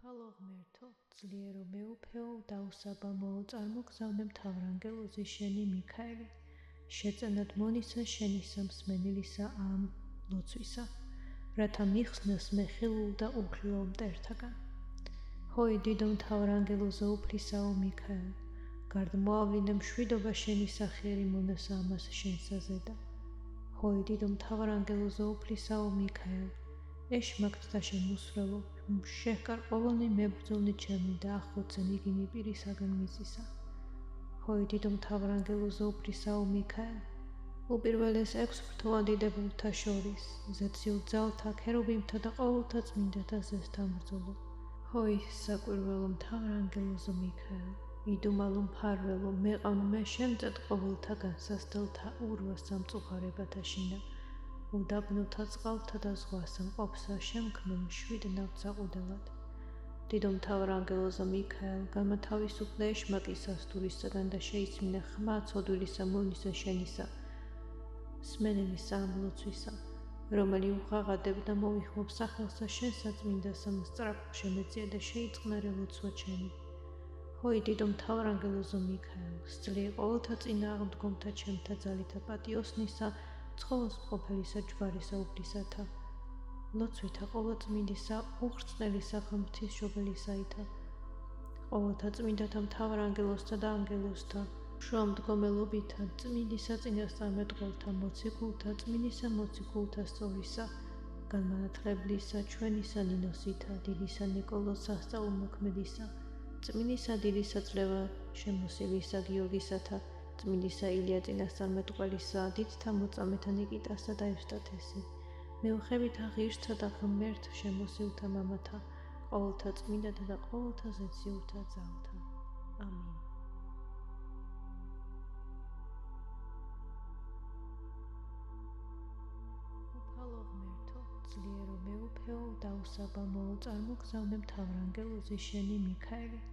უფალო ღმერთო, ძლიერო მეუფეო, დაუსაბამოო, წარმოგზავნე მთავრანგელოზი შენი მიქაელი, შეწენად მონისა შენისა მსმენელისა ამ ლოცვისა, რათა მიხსნას მე ხილულ და უხილო მტერთაგან. ჰოი დიდო მთავრანგელოზო უფლისაო მიქაელ, გარდ მოავლინე მშვიდობა შენი სახიერი მონასა ამას შენსა ზედა. ჰოი დიდო მთავრანგელოზო უფლისაო მიქაელ, ეშმაკთ და შემოსრელო, შეჰკარ ყოველნი მებრძოლნი ჩემი და ახლოცენ იგინი პირისაგან მიზისა. ჰოი დიდო მთავრანგელოზო უფლისაო მიქაელ, უპირველეს 6 ფრთოვანდიდებულთა შორის, ზეციურ ძალთა, ქერუბიმთა და ყოველთა წმინდათა ზესთან ბრძოლო. ჰოი საკვირველო მთავრანგელოზო მიქაელ, იდუმალო მფარველო, მეყავ მე შემწედ ყოველთა განსასდელთა ურვა სამწუხარებათა შინა, უდაბნოთა წყალთა და ზღვასა მყოფსა შემქმნელ მშვიდ ნავთსაყუდელად. დიდო მთავრანგელოზო მიქაელ, გამათავისუფლე ეშმაკის სასტურისაგან და შეიცმინე ხმა ცოდვილისა მონისა შენისა, სმენელისა ამ ლოცვისა, რომელი უღაღადებ და მოიხმობ სახელსა შენსა წმინდასა მსწრაფ შემეწია და შეიწყნარე ლოცვა ჩემი. ჰოი დიდო მთავრანგელოზო მიქაელ, სძლია ყოველთა წინააღმდგომთა ჩემთა ძალითა პატიოსნისა, ცხოველს მყოფელისა ჯვარისა უფლისათა, ლოცვითა ყოვლადწმინდისა, უხრწნელისა ღვთისმშობელისაითა, ყოველთა წმინდათა მთავრანგელოზთა და ანგელოზთა, შუამდგომელობითა, წმინდისა წინასწარმეტყველთა, მოციქულთა, წმინდისა მოციქულთა სწორისა, განმანათლებლისა, ჩვენისა ნინოსითა, დიდისა ნიკოლოზ სასწაულმოქმედისა, წმინდისა დიდისა წლევა შემოსილისა გიორგისათა, წმინდისა ილია წინასწარმეტყველისა, დიდთა მოწამეთა ნიკიტასა და ევსტათესი, მეუხებითა ღირსთა და ღმერთ შემოსილთა მამათა, ყოველთა წმინდათა და ყოველთა ზეციურთა ძალთა. ამინ. უფალო ღმერთო, ძლიერო მეუფეო, დაუსაბამოო, წარმოგზავნე მთავრანგელოზი შენი მიქაელი,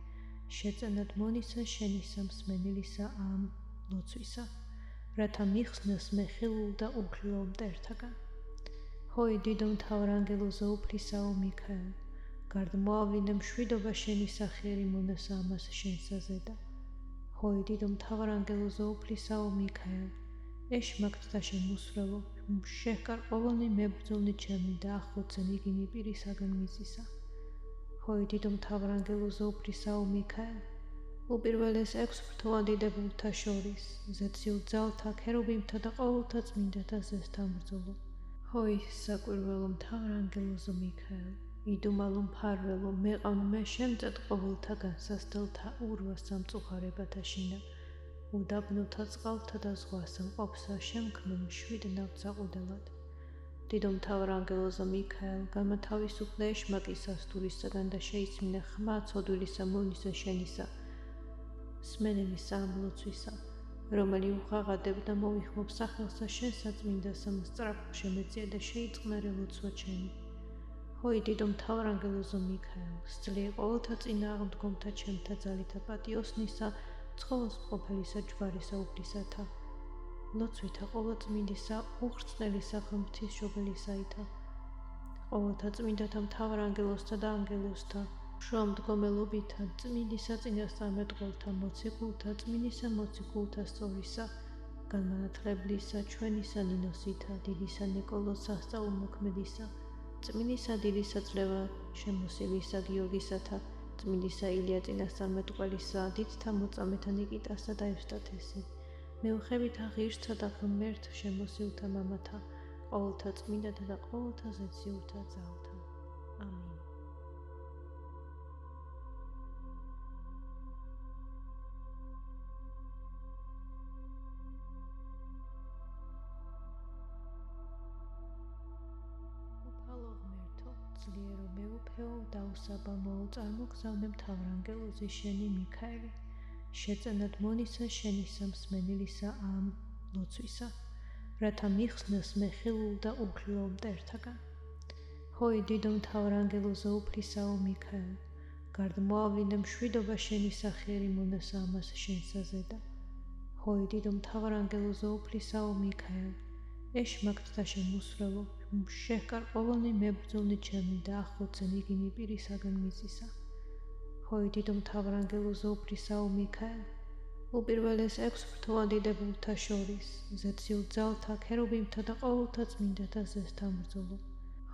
შეწენად მონისა შენისა მსმენელისა ამ ლოცვისა, რათა მიხსნას მე ხილულ და უხილო მტერთაგან. ჰოი დიდო მთავრანგელოზო უფლისაო მიქაელ, გარდ მოავლინე მშვიდობა შენი სახიერი მონასა ამას შენსა ზედა. ჰოი დიდო მთავრანგელოზო უფლისაო მიქაელ, ეშმაკთ და შემოსრელო, შეჰკარ ყოველნი მებრძოლნი ჩემი და ახლოცენ იგინი პირისაგან მიზისა. ჰოი დიდო მთავრანგელოზო უფლისაო მიქაელ, უპირველეს 6 ფრთოვანდიდებულთა შორის, ზეციურ ძალთა, ქერუბიმთა და ყოველთა წმინდათა ზესთან ბრძოლო. ჰოი საკვირველო მთავრანგელოზო მიქაელ, იდუმალო მფარველო, მეყავ მე შემწედ ყოველთა განსასდელთა ურვა სამწუხარებათა შინა, უდაბნოთა წყალთა და ზღვასა მყოფსა შემქმნელ მშვიდ ნავთსაყუდელად. დიდო მთავრანგელოზო მიქაელ, გამათავისუფლე ეშმაკის სასტურისაგან და შეიცმინე ხმა ცოდვილისა მონისა შენისა, სმენელისა ამ ლოცვისა, რომელი უღაღადებ და მოიხმობ სახელსა შენსა წმინდასა მსწრაფ შემეწია და შეიწყნარე ლოცვა ჩემი. ჰოი დიდო მთავრანგელოზო მიქაელ, სძლია ყოველთა წინააღმდგომთა ჩემთა ძალითა პატიოსნისა, ცხოველს მყოფელისა ჯვარისა უფლისათა, ლოცვითა ყოვლადწმინდისა, უხრწნელისა ღვთისმშობელისაითა, ყოველთა წმინდათა მთავრანგელოზთა და ანგელოზთა, შუამდგომელობითა, წმინდისა წინასწარმეტყველთა, მოციქულთა, წმინდისა მოციქულთა სწორისა, განმანათლებლისა, ჩვენისა ნინოსითა, დიდისა ნიკოლოზ სასწაულმოქმედისა, წმინდისა დიდისა წლევა შემოსილისა გიორგისათა, წმინდისა ილია წინასწარმეტყველისა, დიდთა მოწამეთა ნიკიტასა და ევსტათესი, მეუხებითა ღირსთა და ღმერთ შემოსილთა მამათა, ყოველთა წმინდათა და ყოველთა ზეციურთა ძალთა. ამინ. უფალო ღმერთო, ძლიერო მეუფეო, დაუსაბამოო, წარმოგზავნე მთავრანგელოზი შენი მიქაელი, შეწენად მონისა შენისა მსმენელისა ამ ლოცვისა, რათა მიხსნას მე ხილულ და უხილო მტერთაგან. ჰოი დიდო მთავრანგელოზო უფლისაო მიქაელ, გარდ მოავლინე მშვიდობა შენი სახიერი მონასა ამას შენსა ზედა. ჰოი დიდო მთავრანგელოზო უფლისაო მიქაელ, ეშმაკთ და შემოსრელო, შეჰკარ ყოველნი მებრძოლნი ჩემი და ახლოცენ იგინი პირისაგან მიზისა. ჰოი დიდო მთავარანგელოზო უფლისაო მიქაელ, უპირველეს 6 ბრთოვანდიდებულთა შორის, ზეციურ ძალთა, ქერუბიმთა და ყოველთა წმინდათა ზესთან ბრძოლო.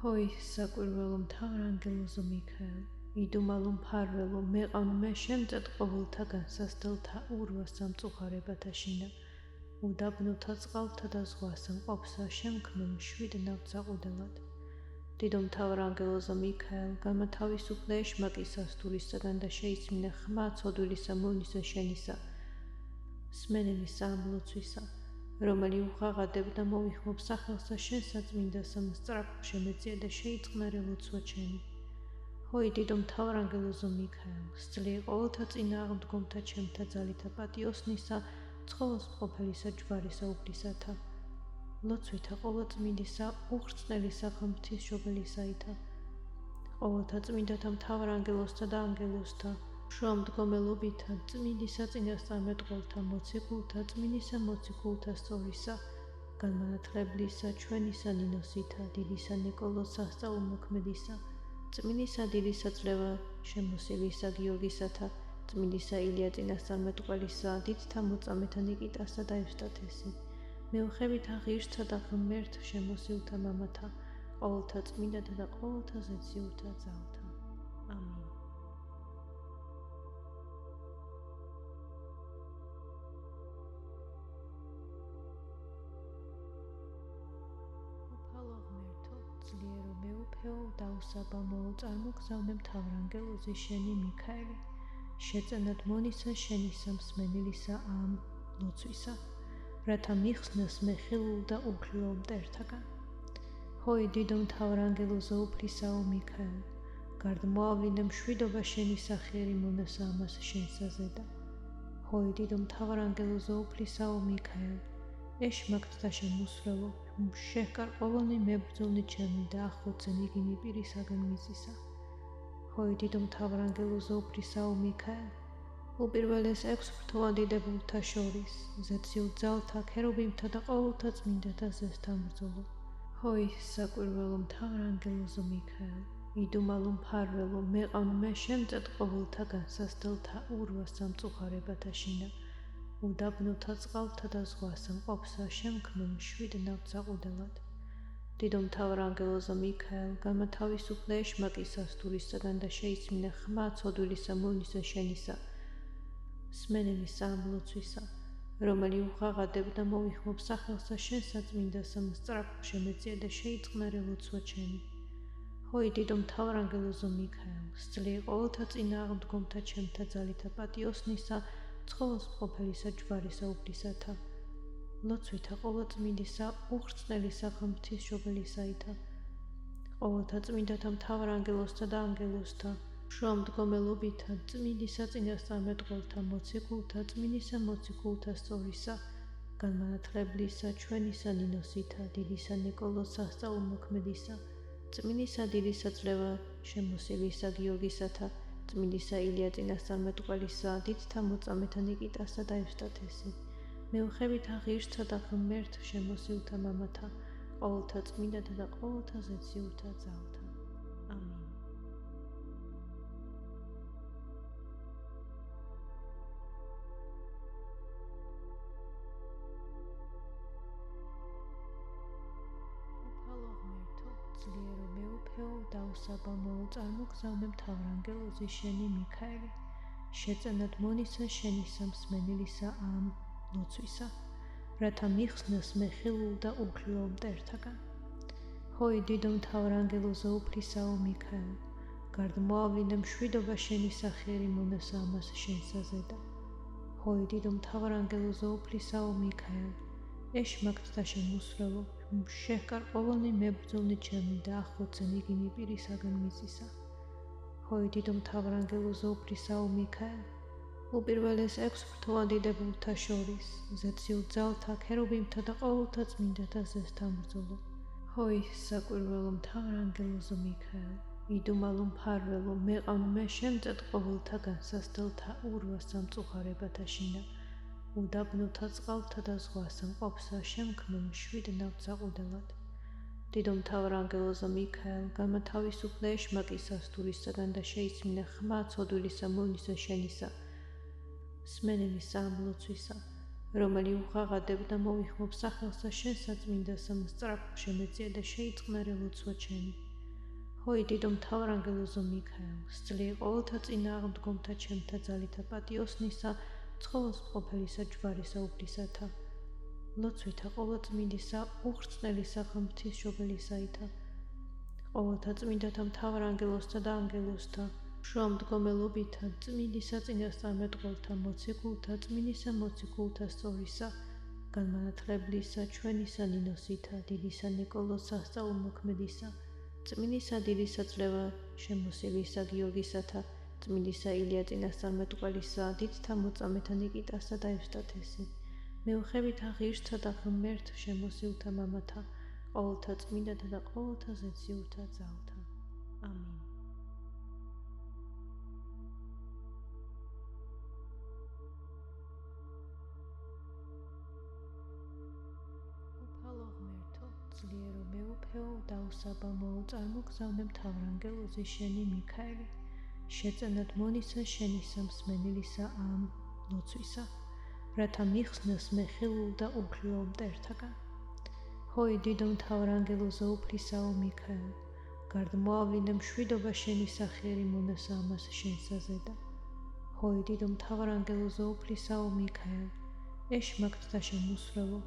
ჰოი საკვირველო მთავარანგელოზო მიქაელ, იდუმალო მფარველო, მეყავ მე შემწედ ყოველთა განსასდელთა ურვა სამწუხარებათა შინა, უდაბნოთა წყალთა და ზღვასა მყოფსა შემქმნელ მშვიდ ნავთსაყუდელად. დიდო მთავარანგელოზო მიქაელ, გამათავისუფლე ეშმაკის სასტურისაგან და შეისმინე ხმა ცოდვილისა მოვლისა შენისა, სმენელისა ამლოცვისა, რომელი უღაღადებდა მოვიხმობ სახელსა შენსა წმინდასა მსწრაფ შემეწია და შეიწყნარე ლოცვა ჩემი. ჰოი დიდო მთავარანგელოზო მიქაელ, სძლე ყოველთა წინააღმდგომთა ჩემთა ძალითა პატიოსნისა, ცხოველს მყოფელისა ჯვარისა უფლისათა, ლოცვითა ყოვლადწმინდისა, უხრწნელისა ღვთისმშობელისაითა, ყოველთა წმინდათა მთავარანგელოზთა და ანგელოზთა, შუამდგომელობითა, წმინდისა წინასწარმეტყველთა, მოციქულთა, წმინდისა მოციქულთა სწორისა, განმანათლებლისა, ჩვენისა ნინოსითა, დიდისა ნიკოლოზ სასწაულმოქმედისა, წმინდისა დიდისა წლევა შემოსილისა გიორგისათა, წმინდისა ილია წინასწარმეტყველისა, დიდთა მოწამეთა ნიკიტასა და ევსტათესი, მეუხებითა ღირსთა და ღმერთ შემოსილთა მამათა, ყოველთა წმინდათა და ყოველთა ზეციურთა ძალთა. ამინ. უფალო ღმერთო, ძლიერო მეუფეო, დაუსაბამოო, წარმოგზავნე მთავარანგელოზი შენი მიქაელი, შეწენად მონისა შენისა მსმენელისა ამ ლოცვისა, რათა მიხსნას მე ხილულ და უქლილო მტერთაგან. ჰოი დიდო მთავარანგელოზო უფლისაო მიქაელ, გარდ მოავლინე მშვიდობა შენი სახიერი მონასა ამას შენსა ზედა. ჰოი დიდო მთავარანგელოზო უფლისაო მიქაელ, ეშმაკთ და შემოსვლელო, შეჰკარ ყოველნი მებრძოლნი ჩემი და ახლოცენ იგინი პირისაგან მიწისა. ჰოი დიდო მთავარანგელოზო უფლისაო მიქაელ, უპირველეს 6 ბრთოვანდიდებულთა შორის, ზეციურ ძალთა, ქერუბიმთა და ყოველთა წმინდათა ზესთან ბრძოლო. ჰოი საკვირველო მთავარანგელოზო მიქაელ, იდუმალო მფარველო, მეყავ მე შემწედ ყოველთა განსასდელთა ურვა სამწუხარებათა შინა, უდაბნოთა წყალთა და ზღვასა მყოფსა შემქმნელ მშვიდ ნავთსაყუდელად. დიდო მთავარანგელოზო მიქაელ, გამათავისუფლე ეშმაკის სასტურისაგან და შეისმინე ხმა ცოდვილისა მოვლისა შენისა, სმენელისა ამლოცვისა, რომელი უღაღადებდა მოვიხმობ სახელსა შენსა წმინდასა მსწრაფ შემეწია და შეიწყნარე ლოცვა ჩემი. ჰოი დიდო მთავარანგელოზო მიქაელ, სძლე ყოველთა წინააღმდგომთა ჩემთა ძალითა პატიოსნისა, ცხოველს მყოფელისა ჯვარისა უფლისათა, ლოცვითა ყოვლადწმინდისა, უხრწნელისა ღვთისმშობელისაითა, ყოველთა წმინდათა მთავარანგელოზთა და ანგელოზთა, შუამდგომელობითა, წმინდისა წინასწარმეტყველთა, მოციქულთა, წმინდისა მოციქულთა სწორისა, განმანათლებლისა, ჩვენისა ნინოსითა, დიდისა ნიკოლოზ სასწაულმოქმედისა, წმინდისა დიდისა წლევა შემოსილისა გიორგისათა, წმინდისა ილია წინასწარმეტყველისა, დიდთა მოწამეთა ნიკიტასა და ევსტათესი, მეუხებითა ღირსთა და ღმერთ შემოსილთა მამათა, ყოველთა წმინდათა და ყოველთა ზეციურთა ძალთა. ამინ. უფალო ღმერთო, ძლიერო მეუფეო, დაუსაბამოო, წარმოგზავნე მთავარანგელოზი შენი მიქაელი, შეწენად მონისა შენისა მსმენელისა ამ ლოცვისა, რათა მიხსნას მე ხილულ და უქლილო მტერთაგან. ჰოი დიდო მთავარანგელოზო უფლისაო მიქაელ, გარდ მოავლინე მშვიდობა შენი სახიერი მონასა ამას შენსა ზედა. ჰოი დიდო მთავარანგელოზო უფლისაო მიქაელ, ეშმაკთ და შემოსვლელო, შეჰკარ ყოველნი მებრძოლნი ჩემი და ახლოცენ იგინი პირისაგან მიწისა. ჰოი დიდო მთავარანგელოზო უფლისაო მიქაელ, უპირველეს 6 ბრთოვანდიდებულთა შორის, ზეციურ ძალთა, ქერუბიმთა და ყოველთა წმინდათა ზესთან ბრძოლო. ჰოი საკვირველო მთავარანგელოზო მიქაელ, იდუმალო მფარველო, მეყავ მე შემწედ ყოველთა განსასდელთა ურვა სამწუხარებათა შინა, უდაბნოთა წყალთა და ზღვასა მყოფსა შემქმნელ მშვიდ ნავთსაყუდელად. დიდო მთავარანგელოზა მიქაელ, გამათავისუფლე ეშმაკის სასტურისაგან და შეიწმინე ხმა ცოდვილისა მოვნისა შენისა, სმენელისა ამლოცვისა, რომელი უღაღადებდა მოიხმობ სახელსა შენსა წმინდასა მსწრაფ შემეწია და შეიწყნარე ლოცვა ჩემი. ჰოი დიდო მთავარანგელოზო მიქაელ, სწლიე ყოველთა წინააღმდგომთა ჩემთა ძალითა პატიოსნისა, ცხოველს მყოფელისა ჯვარისა უფლისათა, ლოცვითა ყოვლადწმინდისა, უხრწნელისა ღვთისმშობელისაითა, ყოველთა წმინდათა მთავარანგელოზთა და ანგელოზთა, შუამდგომელობითა, წმინდისა წინასწარმეტყველთა, მოციქულთა, წმინდისა მოციქულთა სწორისა, განმანათლებლისა, ჩვენისა ნინოსითა, დიდისა ნიკოლოზ სასწაულმოქმედისა, წმინდისა დიდისა წლევა შემოსილისა გიორგისათა, წმინდისა ილია წინასწარმეტყველისა, დიდთა მოწამეთა ნიკიტასა და ევსტათესი, მეუხებითა ღირსთა და ღმერთ შემოსილთა მამათა, ყოველთა წმინდათა და ყოველთა ზეციურთა ძალთა. ამინ. უფალო ღმერთო, ძლიერო მეუფეო, დაუსაბამოო, წარმოგზავნე მთავარანგელოზი შენი მიქაელი, შეწენად მონისა შენისა მსმენელისა ამ ლოცვისა, რათა მიხსნას მე ხილულ და უქლილო მტერთაგან. ჰოი დიდო მთავარანგელოზო უფლისაო მიქაელ, გარდა მოავლინე მშვიდობა შენი სახიერი მონასა ამას შენსაზედა. ჰოი დიდო მთავარანგელოზო უფლისაო მიქაელ, ეშმაკთა შემოსვლელო,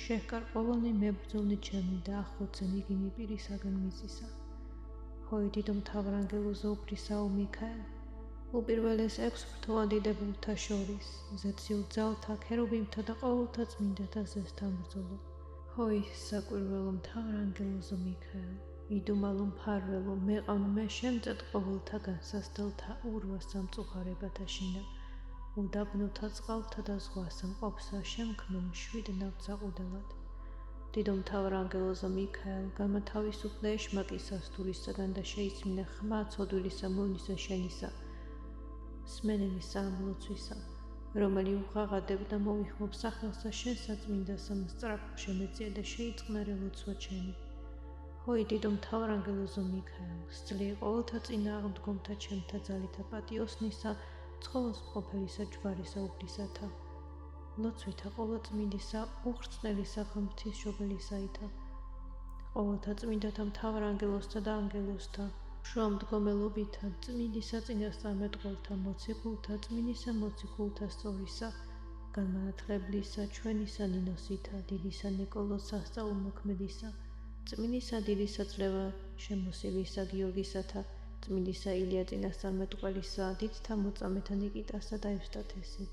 შეჰკარ ყოველნი მებრძოლნი ჩემი და ახლოცენ იგინი პირისაგან მიწისა. ჰოი დიდო მთავარანგელოზო უფლისაო მიქაელ, უპირველეს 6 ღვთაოდებულთა შორის, ზეციურ ძალთა, ქერუბიმთა და ყოველთა წმინდათა ზესთან ბრძოლო. ჰოი საკვირველო მთავარანგელოზო მიქაელ, იდუმალო მფარველო, მეყავ მე შემწედ ყოველთა განსასდელთა ურვა სამწუხარებათა შინა, უდაბნოთა წყალთა და ზღვასა მყოფსა შემქმნო მშვიდ ნავთსაყუდელად. დიდო მთავარანგელოზო მიქაელ, გამათავისუფლე ეშმაკის სასტურისაგან და შეიწმინე ხმა ცოდვილისა მოვნისა შენისა, სმენელისა ამლოცვისა, რომელი უღაღადებდა მოიხმობ სახელსა შენსა წმინდასა მსწრაფ შემეწია და შეიწყნარე ლოცვა ჩემი. ჰოი დიდო მთავარანგელოზო მიქაელ, სწლიე ყოველთა წინააღმდგომთა ჩემთა ძალითა პატიოსნისა, ცხოველს მყოფელისა ჯვარისა უფლისათა, ლოცვითა ყოვლადწმინდისა, უხრწნელისა ღვთისმშობელისაითა, ყოველთა წმინდათა მთავარანგელოზთა და ანგელოზთა, შუამდგომელობითა, წმინდისა წინასწარმეტყველთა, მოციქულთა, წმინდისა მოციქულთა სწორისა, განმანათლებლისა, ჩვენისა ნინოსითა, დიდისა ნიკოლოზ სასწაულმოქმედისა, წმინდისა დიდისა წლევა შემოსილისა გიორგისათა, წმინდისა ილია წინასწარმეტყველისა, დიდთა მოწამეთა ნიკიტასა და ევსტათესი,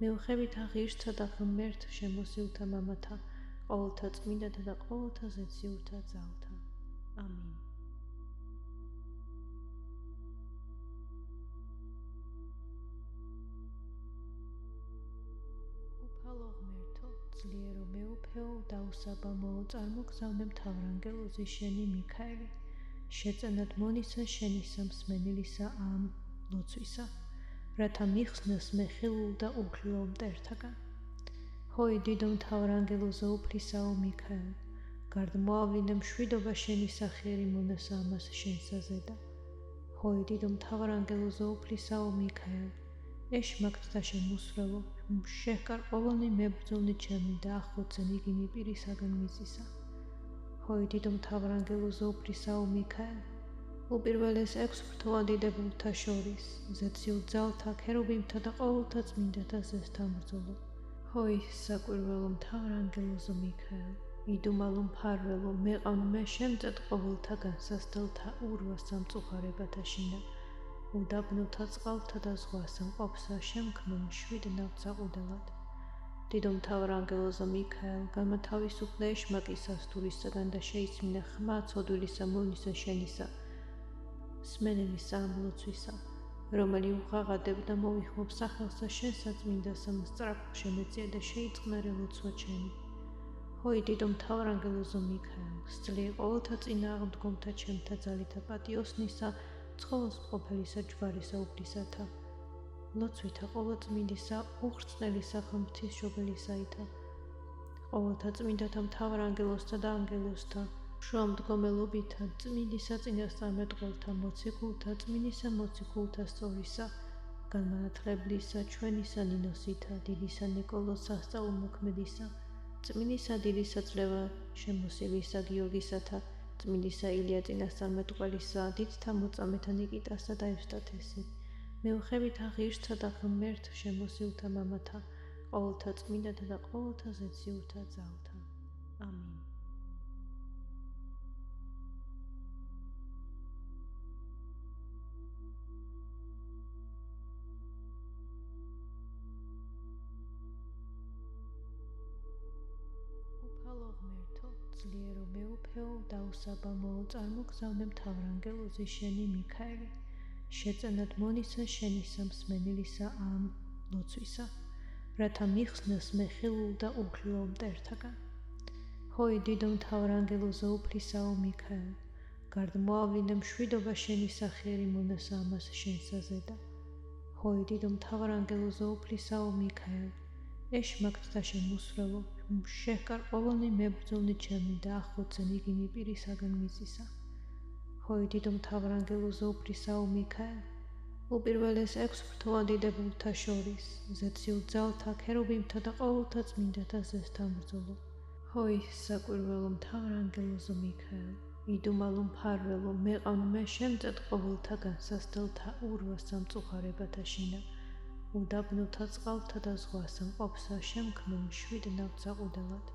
მეუხებითა ღირსთა და ღმერთ შემოსილთა მამათა, ყოველთა წმინდათა და ყოველთა ზეციურთა ძალთა. ამინ. უფალო ღმერთო, ძლიერო მეუფეო, დაუსაბამოო, წარმოგზავნე მთავარანგელოზი შენი მიქაელი, შეწენად მონისა შენისა მსმენელისა ამ ლოცვისა, რათა მიხსნას მე ხილულ და უქლილო მტერთაგან. ჰოი დიდო მთავარანგელოზო უფლისაო მიქაელ, გარდა მოავლინე მშვიდობა შენი სახიერი მონასა ამას შენსაზედა. ჰოი დიდო მთავარანგელოზო უფლისაო მიქაელ, ეშმაკთა შემოსვლელო, შეჰკარ ყოველნი მებრძოლნი ჩემი და ახლოცენ იგინი პირისაგან მიწისა. ჰოი დიდო მთავარანგელოზო უფლისაო მიქაელ, უპირველეს 6 ღვთაოდებულთა შორის, ზეციურ ძალთა, ქერუბიმთა და ყოველთა წმინდათა ზესთან ბრძოლო. ჰოი საკვირველო მთავარანგელოზო მიქაელ, იდუმალო მფარველო, მეყავ მე შემწედ ყოველთა განსასდელთა ურვა სამწუხარებათა შინა, უდაბნოთა წყალთა და ზღვასა მყოფსა შემქმნო მშვიდ ნავთსაყუდელად. დიდო მთავარანგელოზო მიქაელ, გამათავისუფლე ეშმაკის სასტურისაგან და შეიწმინე ხმა ცოდვილისა მოვნისა შენისა, სმენელისა ამლოცვისა, რომელი უღაღადებდა მოიხმობ სახელსა შენსა წმინდასა მსწრაფ შემეწია და შეიწყნარე ლოცვა ჩემი. ჰოი დიდო მთავარანგელოზო მიქაელ, სწლიე ყოველთა წინააღმდგომთა ჩემთა ძალითა პატიოსნისა, ცხოველს მყოფელისა ჯვარისა უფლისათა, ლოცვითა ყოვლადწმინდისა, უხრწნელისა ღვთისმშობელისაითა, ყოველთა წმინდათა მთავარანგელოზთა და ანგელოზთა, შრომდგომელობითა, წმინდისა წინასწარმეტყველთა, მოციქულთა, წმინდისა მოციქულთა სწორისა, განმანათლებლისა, ჩვენისა ნინოსითა, დიდისა ნიკოლოზ სასწაულმოქმედისა, წმინდისა დიდისა წლევა შემოსილისა გიორგისათა, წმინდისა ილია წინასწარმეტყველისა, დიდთა მოწამეთა ნიკიტასა და ევსტათესი, მეუხებითა ღირსთა და ღმერთ შემოსილთა მამათა, ყოველთა წმინდათა და ყოველთა ზეციურთა ძალთა. ამინ. უფალო ღმერთო, ძლიერო მეუფეო, დაუსაბამოო, წარმოგზავნე მთავრანგელოზი შენი მიქაელი, შეწენად მონისა შენისა მსმენელისა ამ ლოცვისა, რათა მიხსნას მე ხილულ და უხილო მტერთაგან. ჰოი დიდო მთავრანგელოზო უფლისაო მიქაელ, გარდ მოავლინე მშვიდობა შენი სახიერი მონასა ამას შენსა ზედა. ჰოი დიდო მთავრანგელოზო უფლისაო მიქაელ, ეშმაკთ და შემოსრელო, შეჰკარ ყოველნი მებრძოლნი ჩემი და ახოცენ იგინი პირისაგან მიწისა. ჰოი დიდო მთავრანგელოზო უფლისაო მიქაელ, უპირველეს 6 ბრთოვანდიდებულთა შორის, ზეციურ ძალთა, ქერუბიმთა და ყოველთა წმინდათა ზესთან ბრძოლო. ჰოი საკვირველო მთავრანგელოზო მიქაელ, იდუმალო მფარველო, მეყავნე შემწედ ყოველთა განსასდელთა ურვა სამწუხარებათა შინა, უდაბნოთა წყალთა და ზღვასთან ყოფსა შემქმნელ მშვიდ ნავთსაყუდელად.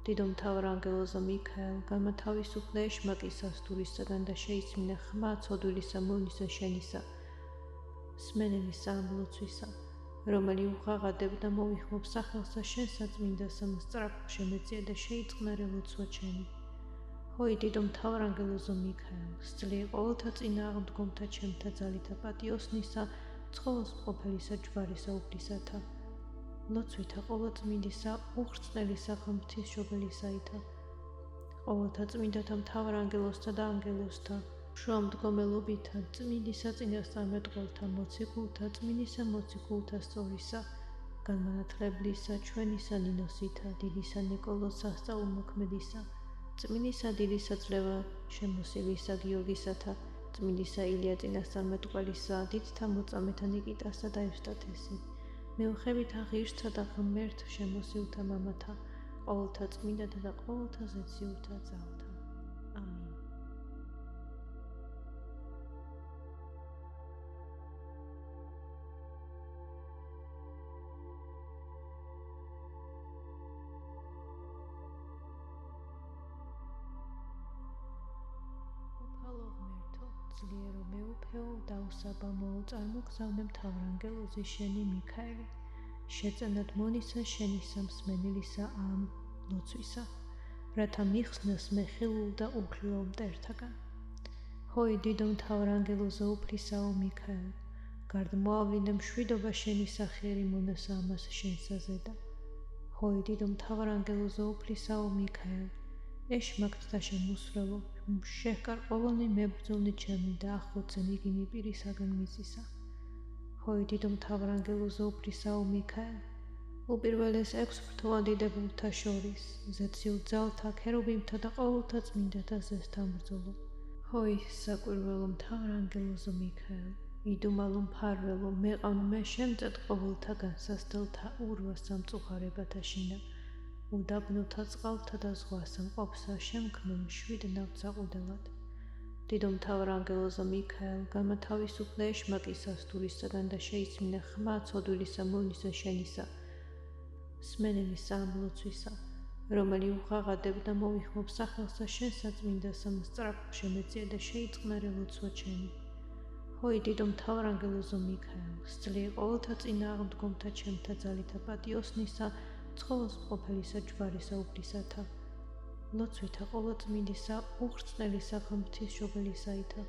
დიდო მთავრანგელოზო მიქაელ, განმათავისუფლე ეშმაკის სასტურისაგან და შეისმინე ხმა ცოდვილისა მონისა შენისა, სმენელისა ამ ლოცვისა, რომელი უღაღადებდა მოიხმობ სახელსა შენსა წმინდასა მსწრაფ შემეწია და შეიწყნარე ლოცვა ჩემი. ჰოი დიდო მთავრანგელოზო მიქაელ, სწლიე ყოველთა წინააღმდგომთა ჩემთა ძალითა პატიოსნისა, ცხოველს მყოფელისა ჯვარისა უფლისათა, ლოცვითა ყოვლადწმინდისა, უხრწნელისა ღვთისმშობელისაითა, ყოველთა წმინდათა მთავრანგელოზთა და ანგელოზთა, შრომდგომელობითა, წმინდისა წინასწარმეტყველთა, მოციქულთა, წმინდისა მოციქულთა სწორისა, განმანათლებლისა, ჩვენისა ნინოსითა, დიდისა ნიკოლოზ სასწაულმოქმედისა, წმინდისა დიდისა წლევა შემოსილისა გიორგისათა, წმინდისა ილია წინასწარმეტყველისა, დიდთა მოწამეთა ნიკიტასა და ევსტათესი, მეუხებითა ღირსთა და ღმერთ შემოსილთა მამათა, ყოველთა წმინდათა და ყოველთა ზეციურთა ძალთა. ამინ. უფალო ღმერთო, ძლიერო მეუფეო, დაუსაბამოო, წარმოგზავნე მთავრანგელოზი შენი მიქაელი, შეწენად მონისა შენისა მსმენელისა ამ ლოცვისა, რათა მიხსნას მე ხილულ და უხილო მტერთაგან. ჰოი დიდო მთავრანგელოზო უფლისაო მიქაელ, გარდ მოავლინე მშვიდობა შენი სახიერი მონასა ამას შენსა ზედა. ჰოი დიდო მთავრანგელოზო უფლისაო მიქაელ, ეშმაკთ და შემოსრელო, შეჰკარ ყოველნი მებრძოლნი ჩემი და ახოცენ იგინი პირისაგან მიწისა. ჰოი დიდო მთავრანგელოზო უფლისაო მიქაელ, უპირველეს 6 ბრთოვანდიდებულთა შორის, ზეციურ ძალთა, ქერუბიმთა და ყოველთა წმინდათა ზესთან ბრძოლო. ჰოი საკვირველო მთავრანგელოზო მიქაელ, იდუმალო მფარველო, მეყავნე შემწედ ყოველთა განსასდელთა ურვა სამწუხარებათა შინა, უდაბნოთა წყალთა და ზღვასთან ყოფსა შემქმნელ მშვიდ ნავთსაყუდელად. დიდო მთავრანგელოზო მიქაელ, განმათავისუფლე ეშმაკის სასტურისაგან და შეისმინე ხმა ცოდვილისა მონისა შენისა, სმენელისა ამ ლოცვისა, რომელი უღაღადებდა მოიხმობ სახელსა შენსა წმინდასა მსწრაფ შემეწია და შეიწყნარე ლოცვა ჩემი. ჰოი დიდო მთავრანგელოზო მიქაელ, სწლიე ყოველთა წინააღმდგომთა ჩემთა ძალითა პატიოსნისა, ცხოველს მყოფელისა ჯვარისა უფლისათა, ლოცვითა ყოვლადწმინდისა, უხრწნელისა ღვთისმშობელისაითა,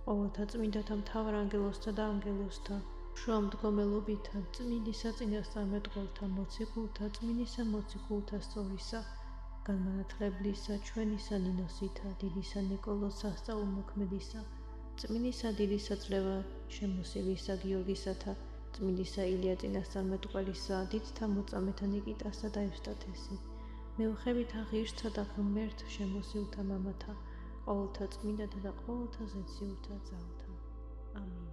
ყოველთა წმინდათა მთავრანგელოზთა და ანგელოზთა, შრომდგომელობითა, წმინდისა წინასწარმეტყველთა, მოციქულთა, წმინდისა მოციქულთა სწორისა, განმანათლებლისა, ჩვენისა ნინოსითა, დიდისა ნიკოლოზ სასწაულმოქმედისა, წმინდისა დიდისა წლევა შემოსილისა გიორგისათა, წმინდისა ილია წინასწარმეტყველისა, დიდთა მოწამეთა ნიკიტასა და ევსტათესი, მეუხებით ღირსთა და ღმერთ შემოსილთა მამათა, ყოველთა წმინდათა და ყოველთა ზეციურთა ძალთა. ამინ.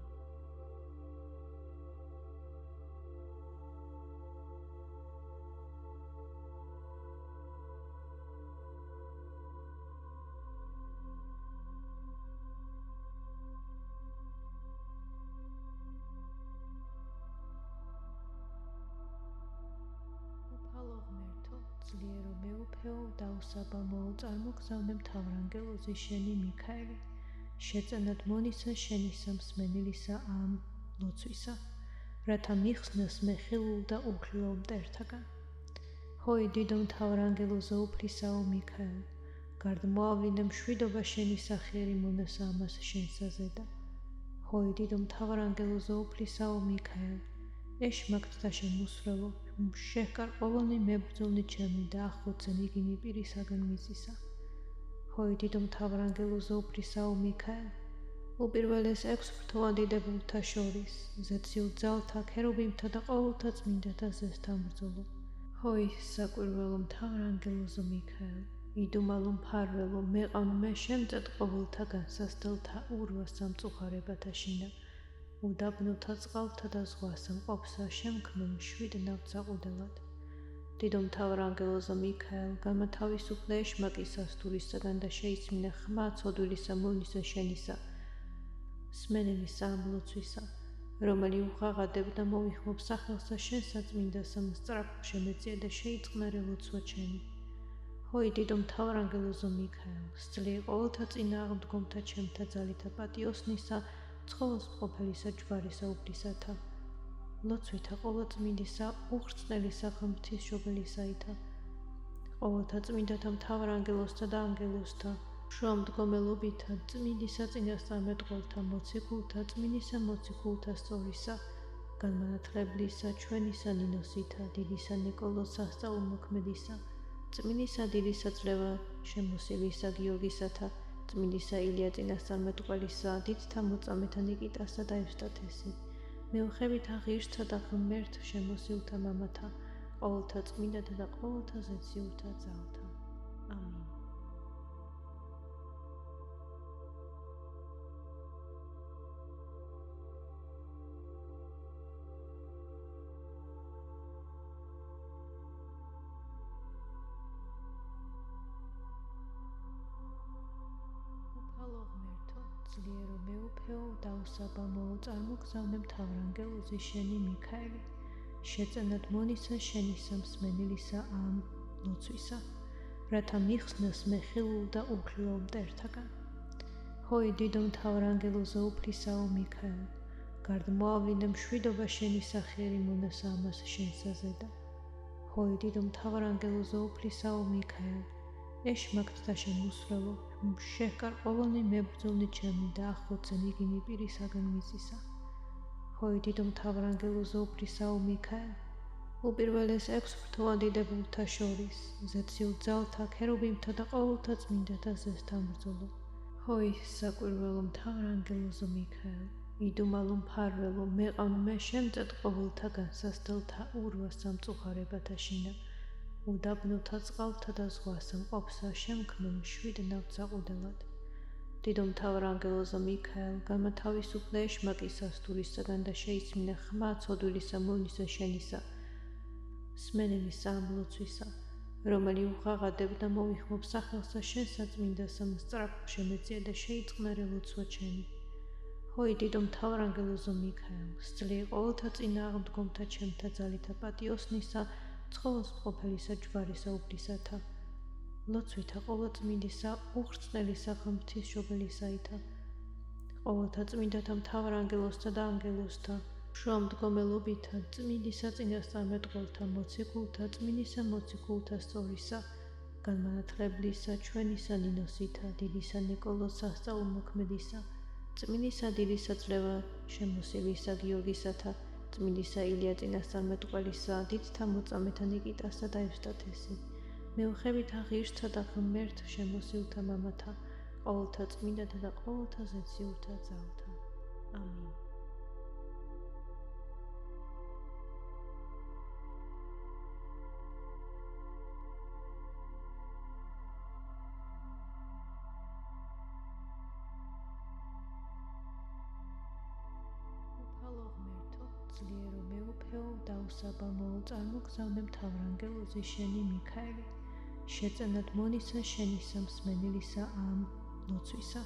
უფალო ღმერთო, ძლიერო მეუფეო, დაუსაბამოო, წარმოგზავნე მთავრანგელოზი შენი მიქაელი, შეწენად მონისა შენი სამსმენელისა ამ ლოცვისა, რათა მიხსნას მე ხილულ და უხილო მტერთაგან. ჰოი დიდო მთავრანგელოზო უფლისაო მიქაელ, გარდ მოავლინე მშვიდობა შენი სახიერი მონასა ამას შენსაზედა. ჰოი დიდო მთავრანგელოზო უფლისაო მიქაელ, ეშმაკთ და შემოსრელო, შეჰკარ ყოველნი მებრძოლნი ჩემი და ახლოცენ იგინი პირისაგან მიწისა. ჰოი დიდო მთავრანგელოზო უფლისაო მიქაელ, უპირველეს 6 ბრთოვანდიდებულთა შორის, ზეციურ ძალთა, ქერუბიმთა და ყოველთა წმინდათა ზესთან ბრძოლო. ჰოი საკვირველო მთავრანგელოზო მიქაელ, იდუმალო მფარველო, მეყავ მე შემწედ ყოველთა განსასდელთა ურვა სამწუხარებათა შინა, უდაბნოთა წყალთა და ზღვასა მყოფსა შემქმნელ მშვიდ ნავთსაყუდელად. დიდო მთავრანგელოზო მიქაელ, გამათავისუფლე ეშმაკის ასთურისაგან და შეისმინე ხმა ცოდვილისა მონისა შენისა, სმენელისა ამ ლოცვისა, რომელი უღაღადებდა მოვიხმობ სახელსა შენსა წმინდასა მსწრაფ შემეწია და შეიწყნარე ლოცვა ჩემი. ჰოი დიდო მთავრანგელოზო მიქაელ, სძლი ყოველთა წინააღმდგომთა ჩემთა ძალითა პატიოსნისა, ცხოველს მყოფელისა ჯვარისა უფლისათა, ლოცვითა ყოვლადწმინდისა, უხრწნელისა ღმრთისმშობელისაითა, ყოველთა წმინდათა მთავრანგელოზთა და ანგელოზთა, შუამდგომელობითა, წმინდისა წინასწარმეტყველთა, მოციქულთა, წმინდისა მოციქულთა სწორისა, განმანათლებლისა, ჩვენისა ნინოსითა, დიდისა ნიკოლოზ სასწაულმოქმედისა, წმინდისა დიდისა წლევა შემოსილისა გიორგისათა, წმინდისა ილია წინასწარმეტყველისა, დიდთა მოწამეთა ნიკიტასა და ევსტათესი, მეუხებით ღირსთა და ღმერთ შემოსილთა მამათა, ყოველთა წმინდათა და ყოველთა ზეციურთა ძალთა. ამინ. უფალო ღმერთო, ძლიერო მეუფეო, დაუსაბამოო, წარმოგზავნე მთავრანგელოზი შენი მიქაელი, შეწენად მონისა შენი სამსმენელისა ამ ლოცვისა, რათა მიხსნას მე ხილულ და უხილო მტერთაგან. ჰოი დიდო მთავრანგელოზო უფლისაო მიქაელ, გარდ მოავლინე მშვიდობა შენი სახიერი მონასა ამას შენსაზედა. ჰოი დიდო მთავრანგელოზო უფლისაო მიქაელ, ეშმაკთ და შემოსრელო, შეჰკარ ყოველნი მებრძოლნი ჩემი და ახლოცენ იგინი პირისაგან მიწისა. ჰოი დიდო მთავრანგელოზო უფლისაო მიქაელ, უპირველეს 6 ბრთოვანდიდებულთა შორის, ზეციურ ძალთა, ქერუბიმთა და ყოველთა წმინდათა ზესთან ბრძოლო. ჰოი საკვირველო მთავრანგელოზო მიქაელ, იდუმალო მფარველო, მეყავ მე შემწედ ყოველთა განსასდელთა ურვა სამწუხარებათა შინა, უდაბნოთა წყალთა და ზღვასა მყოფსა შემქმნელ მშვიდ ნავთსაყუდელად. დიდო მთავრანგელოზო მიქაელ, გამათავისუფლე ეშმაკის ასთურისაგან და შეისმინე ხმა ცოდვილისა მონისა შენისა, სმენელისა ამ ლოცვისა, რომელი უღაღადებდა მოვიხმობ სახელსა შენსა წმინდასა მსწრაფ შემეწია და შეიწყნარე ლოცვა ჩემი. ჰოი დიდო მთავრანგელოზო მიქაელ, სძლი ყოველთა წინააღმდგომთა ჩემთა ძალითა პატიოსნისა, ცხოველს მყოფელისა ჯვარისა უფლისათა, ლოცვითა ყოვლადწმინდისა, უხრწნელისა ღმრთისმშობელისაითა, ყოველთა წმინდათა მთავრანგელოზთა და ანგელოზთა, შუამდგომელობითა, წმინდისა წინასწარმეტყველთა, მოციქულთა, წმინდისა მოციქულთა სწორისა, განმანათლებლისა, ჩვენისა ნინოსითა, დიდისა ნიკოლოზ სასწაულმოქმედისა, წმინდისა დიდისა წლევა შემოსილისა გიორგისათა, წმინდისა ილია წინასწარმეტყველისა, დიდთა მოწამეთა ნიკიტასა და ევსტათესი, მეუხებით ღირსთა და ღმერთ შემოსილთა მამათა, ყოველთა წმინდათა და ყოველთა ზეციურთა ძალთა. ამინ. ძლიერო მეუფეო და უსაბამოო წარმოგზავნე მთავრანგელოზი შენი მიქაელი, შეწენად მონისა შენი სამსმენელისა ამ ლოცვისა,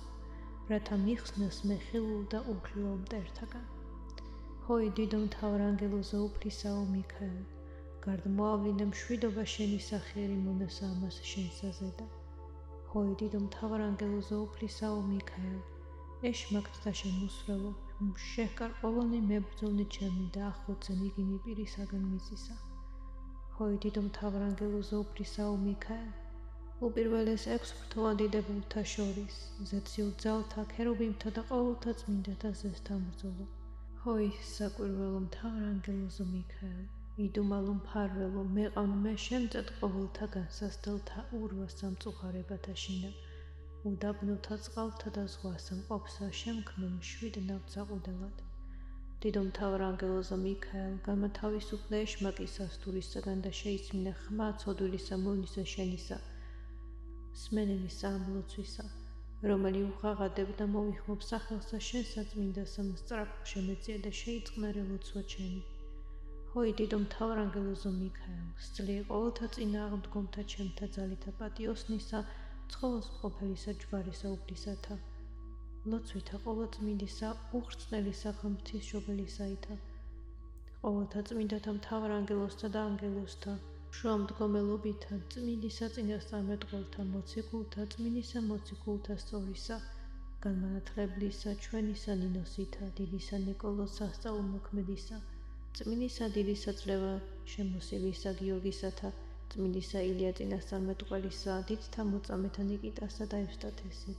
რათა მიხსნას მე ხილულ და უხილო მტერთაგან. ჰოი დიდო მთავრანგელოზო უფლისაო მიქაელ, გარდ მოავლინე მშვიდობა შენი სახიერი მონასა ამას შენსა ზედა. ჰოი დიდო მთავრანგელოზო უფლისაო მიქაელ, ეშმაკთ და შემოსრელო, შეჰკარ ყოველნი მებრძოლნი ჩემი და ახლოცენ იგინი პირისაგან მიწისა. ჰოი დიდო მთავრანგელოზო უფლისაო მიქაელ, უპირველეს 6 ფრთოვანდიდებულთა შორის, ზეციურ ძალთა, ქერუბიმთა და ყოველთა წმინდათა ზესთან ბრძოლო. ჰოი საკვირველო მთავრანგელოზო მიქაელ, იდუმალო მფარველო, მეყავ მე შემწედ ყოველთა განსასდელთა ურვა სამწუხარებათა შინა, უდაბნოთა წყალთა და ზღვასა მყოფსა შემქმნელ მშვიდ ნავთსაყუდელად. დიდო მთავრანგელოზო მიქაელ, გამათავისუფლე ეშმაკისას თურისაგან და შეიცმინე ხმა ცოდვილისა მონისა შენისა, სმენელისა ამ ლოცვისა, რომელი უღაღადებ და მოვიხმობ სახელსა შენსა წმინდასა მსწრაფ შემეწია და შეიწყნარე ლოცვა ჩემი. ჰოი დიდო მთავრანგელოზო მიქაელ, სწლიე ყოველთა წინააღმდგომთა ჩემთა ძალითა პატიოსნისა, ცხოველს მყოფელისა ჯვარისა უფლისათა, ლოცვითა ყოვლადწმინდისა, უხრწნელისა ღვთისმშობელისაითა, ყოველთა წმინდათა მთავრანგელოზთა და ანგელოზთა, შუამდგომელობითა, წმინდისა წინასწარმეტყველთა, მოციქულთა, წმინდისა მოციქულთა სწორისა, განმანათლებლისა, ჩვენისა ნინოსითა, დიდისა ნიკოლოზ სასწაულმოქმედისა, წმინდისა დიდისა წლევა შემოსილისა გიორგისათა, წმინდისა ილია წინასწარმეტყველისა, დიდთა მოწამეთა ნიკიტასა და ევსტათესი,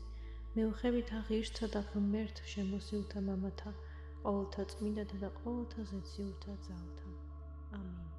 მეუხებითა ღირსთა და ღმერთ შემოსილთა მამათა, ყოველთა წმინდათა და ყოველთა ზეციურთა ძალთა. ამინ.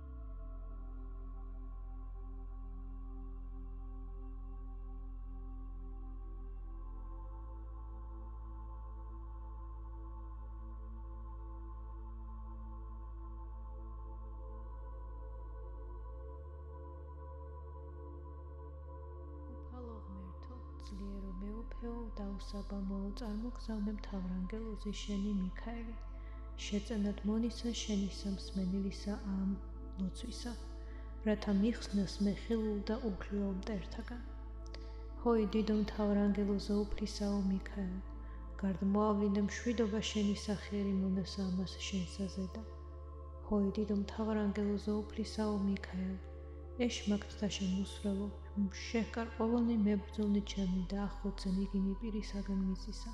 ძლიერო მეუფეო და უსაბამოო წარმოგზავნე მთავრანგელოზი შენი მიქაელი, შეწენად მონისა შენი სამსმენელისა ამ ლოცვისა, რათა მიხსნას მე ხილულ და უხილო მტერთაგან. ჰოი დიდო მთავრანგელოზო უფლისაო მიქაელ, გარდ მოავლინე მშვიდობა შენი სახიერი მონასა ამას შენსა ზედა. ჰოი დიდო მთავრანგელოზო უფლისაო მიქაელ, ეშმაკთ და შემოსრელო, შეჰკარ ყოველნი მებრძოლნი ჩემი და ახლოცენ იგინი პირისაგან მიწისა.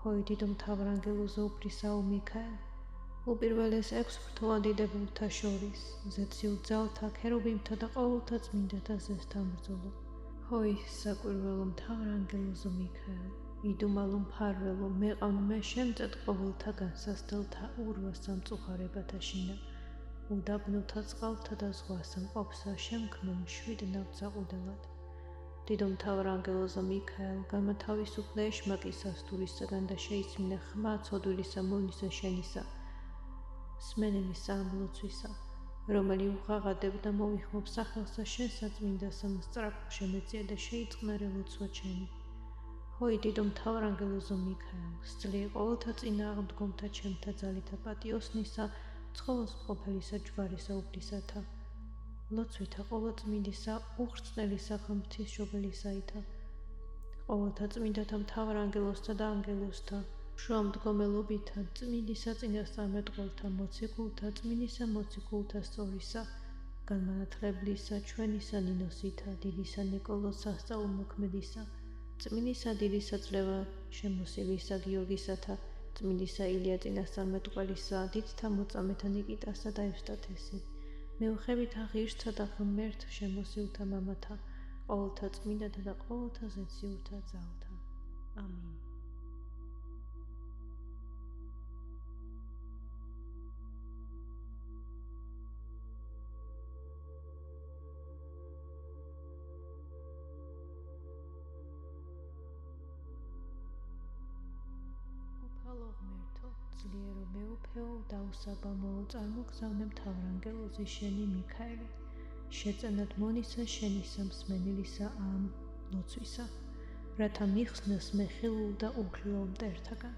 ჰოი დიდო მთავრანგელოზო უფლისაო მიქაელ, უპირველეს 6 ფრთოვანდიდებულთა შორის, ზეციურ ძალთა, ქერუბიმთა და ყოველთა წმინდათა ზესთან ბრძოლო. ჰოი საკვირველო მთავრანგელოზო მიქაელ, იდუმალო მფარველო, მეყავ მე შემწედ ყოველთა განსასდელთა ურვა სამწუხარებათა შინა, უდაბნოთა წყალთა და ზღვასა მყოფსა შემქმნელ მშვიდ ნავთსაყუდელად. დიდო მთავრანგელოზო მიქაელ, გამათავისუფლე ეშმაკისას თურისაგან და შეიცმინე ხმა ცოდვილისა მონისა შენისა, სმენელისა ამ ლოცვისა, რომელი უღაღადებ და მოვიხმობ სახელსა შენსა წმინდასა მსწრაფ შემეწია და შეიწყნარე ლოცვა ჩემი. ჰოი დიდო მთავრანგელოზო მიქაელ, სწლიე ყოველთა წინააღმდგომთა ჩემთა ძალითა პატიოსნისა, ცხოველს მყოფელისა ჯვარისა უფლისათა, ლოცვითა ყოვლადწმინდისა, უხრწნელისა ღვთისმშობელისაითა, ყოველთა წმინდათა მთავრანგელოზთა და ანგელოზთა, შუამდგომელობითა, წმინდისა წინასწარმეტყველთა, მოციქულთა, წმინდისა მოციქულთა სწორისა, განმანათლებლისა, ჩვენისა ნინოსითა, დიდისა ნიკოლოზ სასწაულმოქმედისა, წმინდისა დიდისა წლევა შემოსილისა გიორგისათა, წმინდისა ილია წინასწარმეტყველისა, დიდთა მოწამეთა ნიკიტასა და ევსტათესი, მეუხებითა ღირსთა და ღმერთ შემოსილთა მამათა, ყოველთა წმინდათა და ყოველთა ზეციურთა ძალთა. ამინ. ღმერთო, ძლიერო მეუფეო და უსაბამოო წარმოგზავნე მთავრანგელოზი შენი მიქაელი, შეწენად მონისა შენი სამსმენელისა ამ ლოცვისა, რათა მიხსნას მე ხილულ და უხილო მტერთაგან.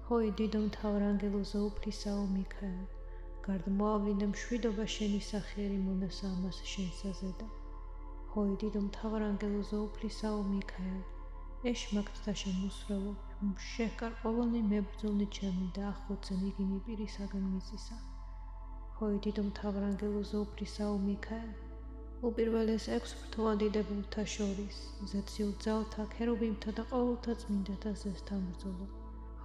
ჰოი დიდო მთავარანგელოზა უფლისაო მიქაელ, გარდმოავლინე მშვიდობა შენი სახიერი მონასა ამას შენსაზედა. ჰოი დიდო მთავარანგელოზა უფლისაო მიქაელ, ეშმაკთა შემოსროლო, შეჰკარ ყოველნი მებრძოლნი ჩემი და ახლოცენ იგინი პირისაგან მიწისა. ჰოი დიდო მთავარანგელოზა უფლისაო მიქაელ, უპირველეს 6 ბრთოვანდიდებულთა შორის, ზეციურ ძალთა, ქერუბიმთა და ყოველთა წმინდათა ზესთან ბრძოლო.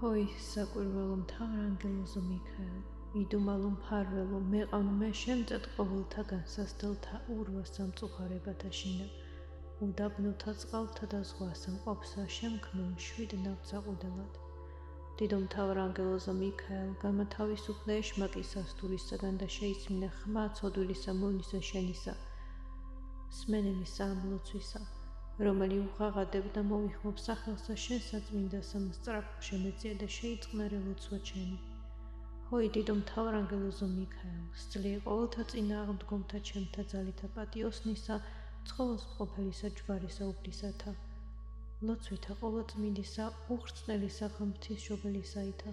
ჰოი საკვირველო მთავარანგელოზო მიქაელ, იდუმალო მფარველო, მეყავ მე შემწედ ყოველთა განსასდელთა ურვა სამწუხარებათა შინა, უდაბნოთა წყალთა და ზღვასა მყოფსა შემქმნელ შვიდ ნავთსაყუდელად. დიდო მთავარანგელოზო მიქაელ, გამათავისუფლე ეშმაკის სასტურისაგან და შეისმინე ხმა ცოდვილისა მონისა შენისა, სმენელისა ამლოცვისა, რომელი უღაღადებდა მოვიხმობ სახელსა შენსა წმინდასა მსწრაფო შემეწია და შეიწყნარე ლოცვა ჩემი. ჰოი დიდო მთავარანგელოზო მიქაელ, სძლია ყოველთა წინააღმდგომთა ჩემთა ძალითა პატიოსნისა, ცხოველს მყოფელისა ჯვარისა უფლისათა, ლოცვითა ყოვლადწმინდისა, უხრწნელისა ღვთისმშობელისაითა,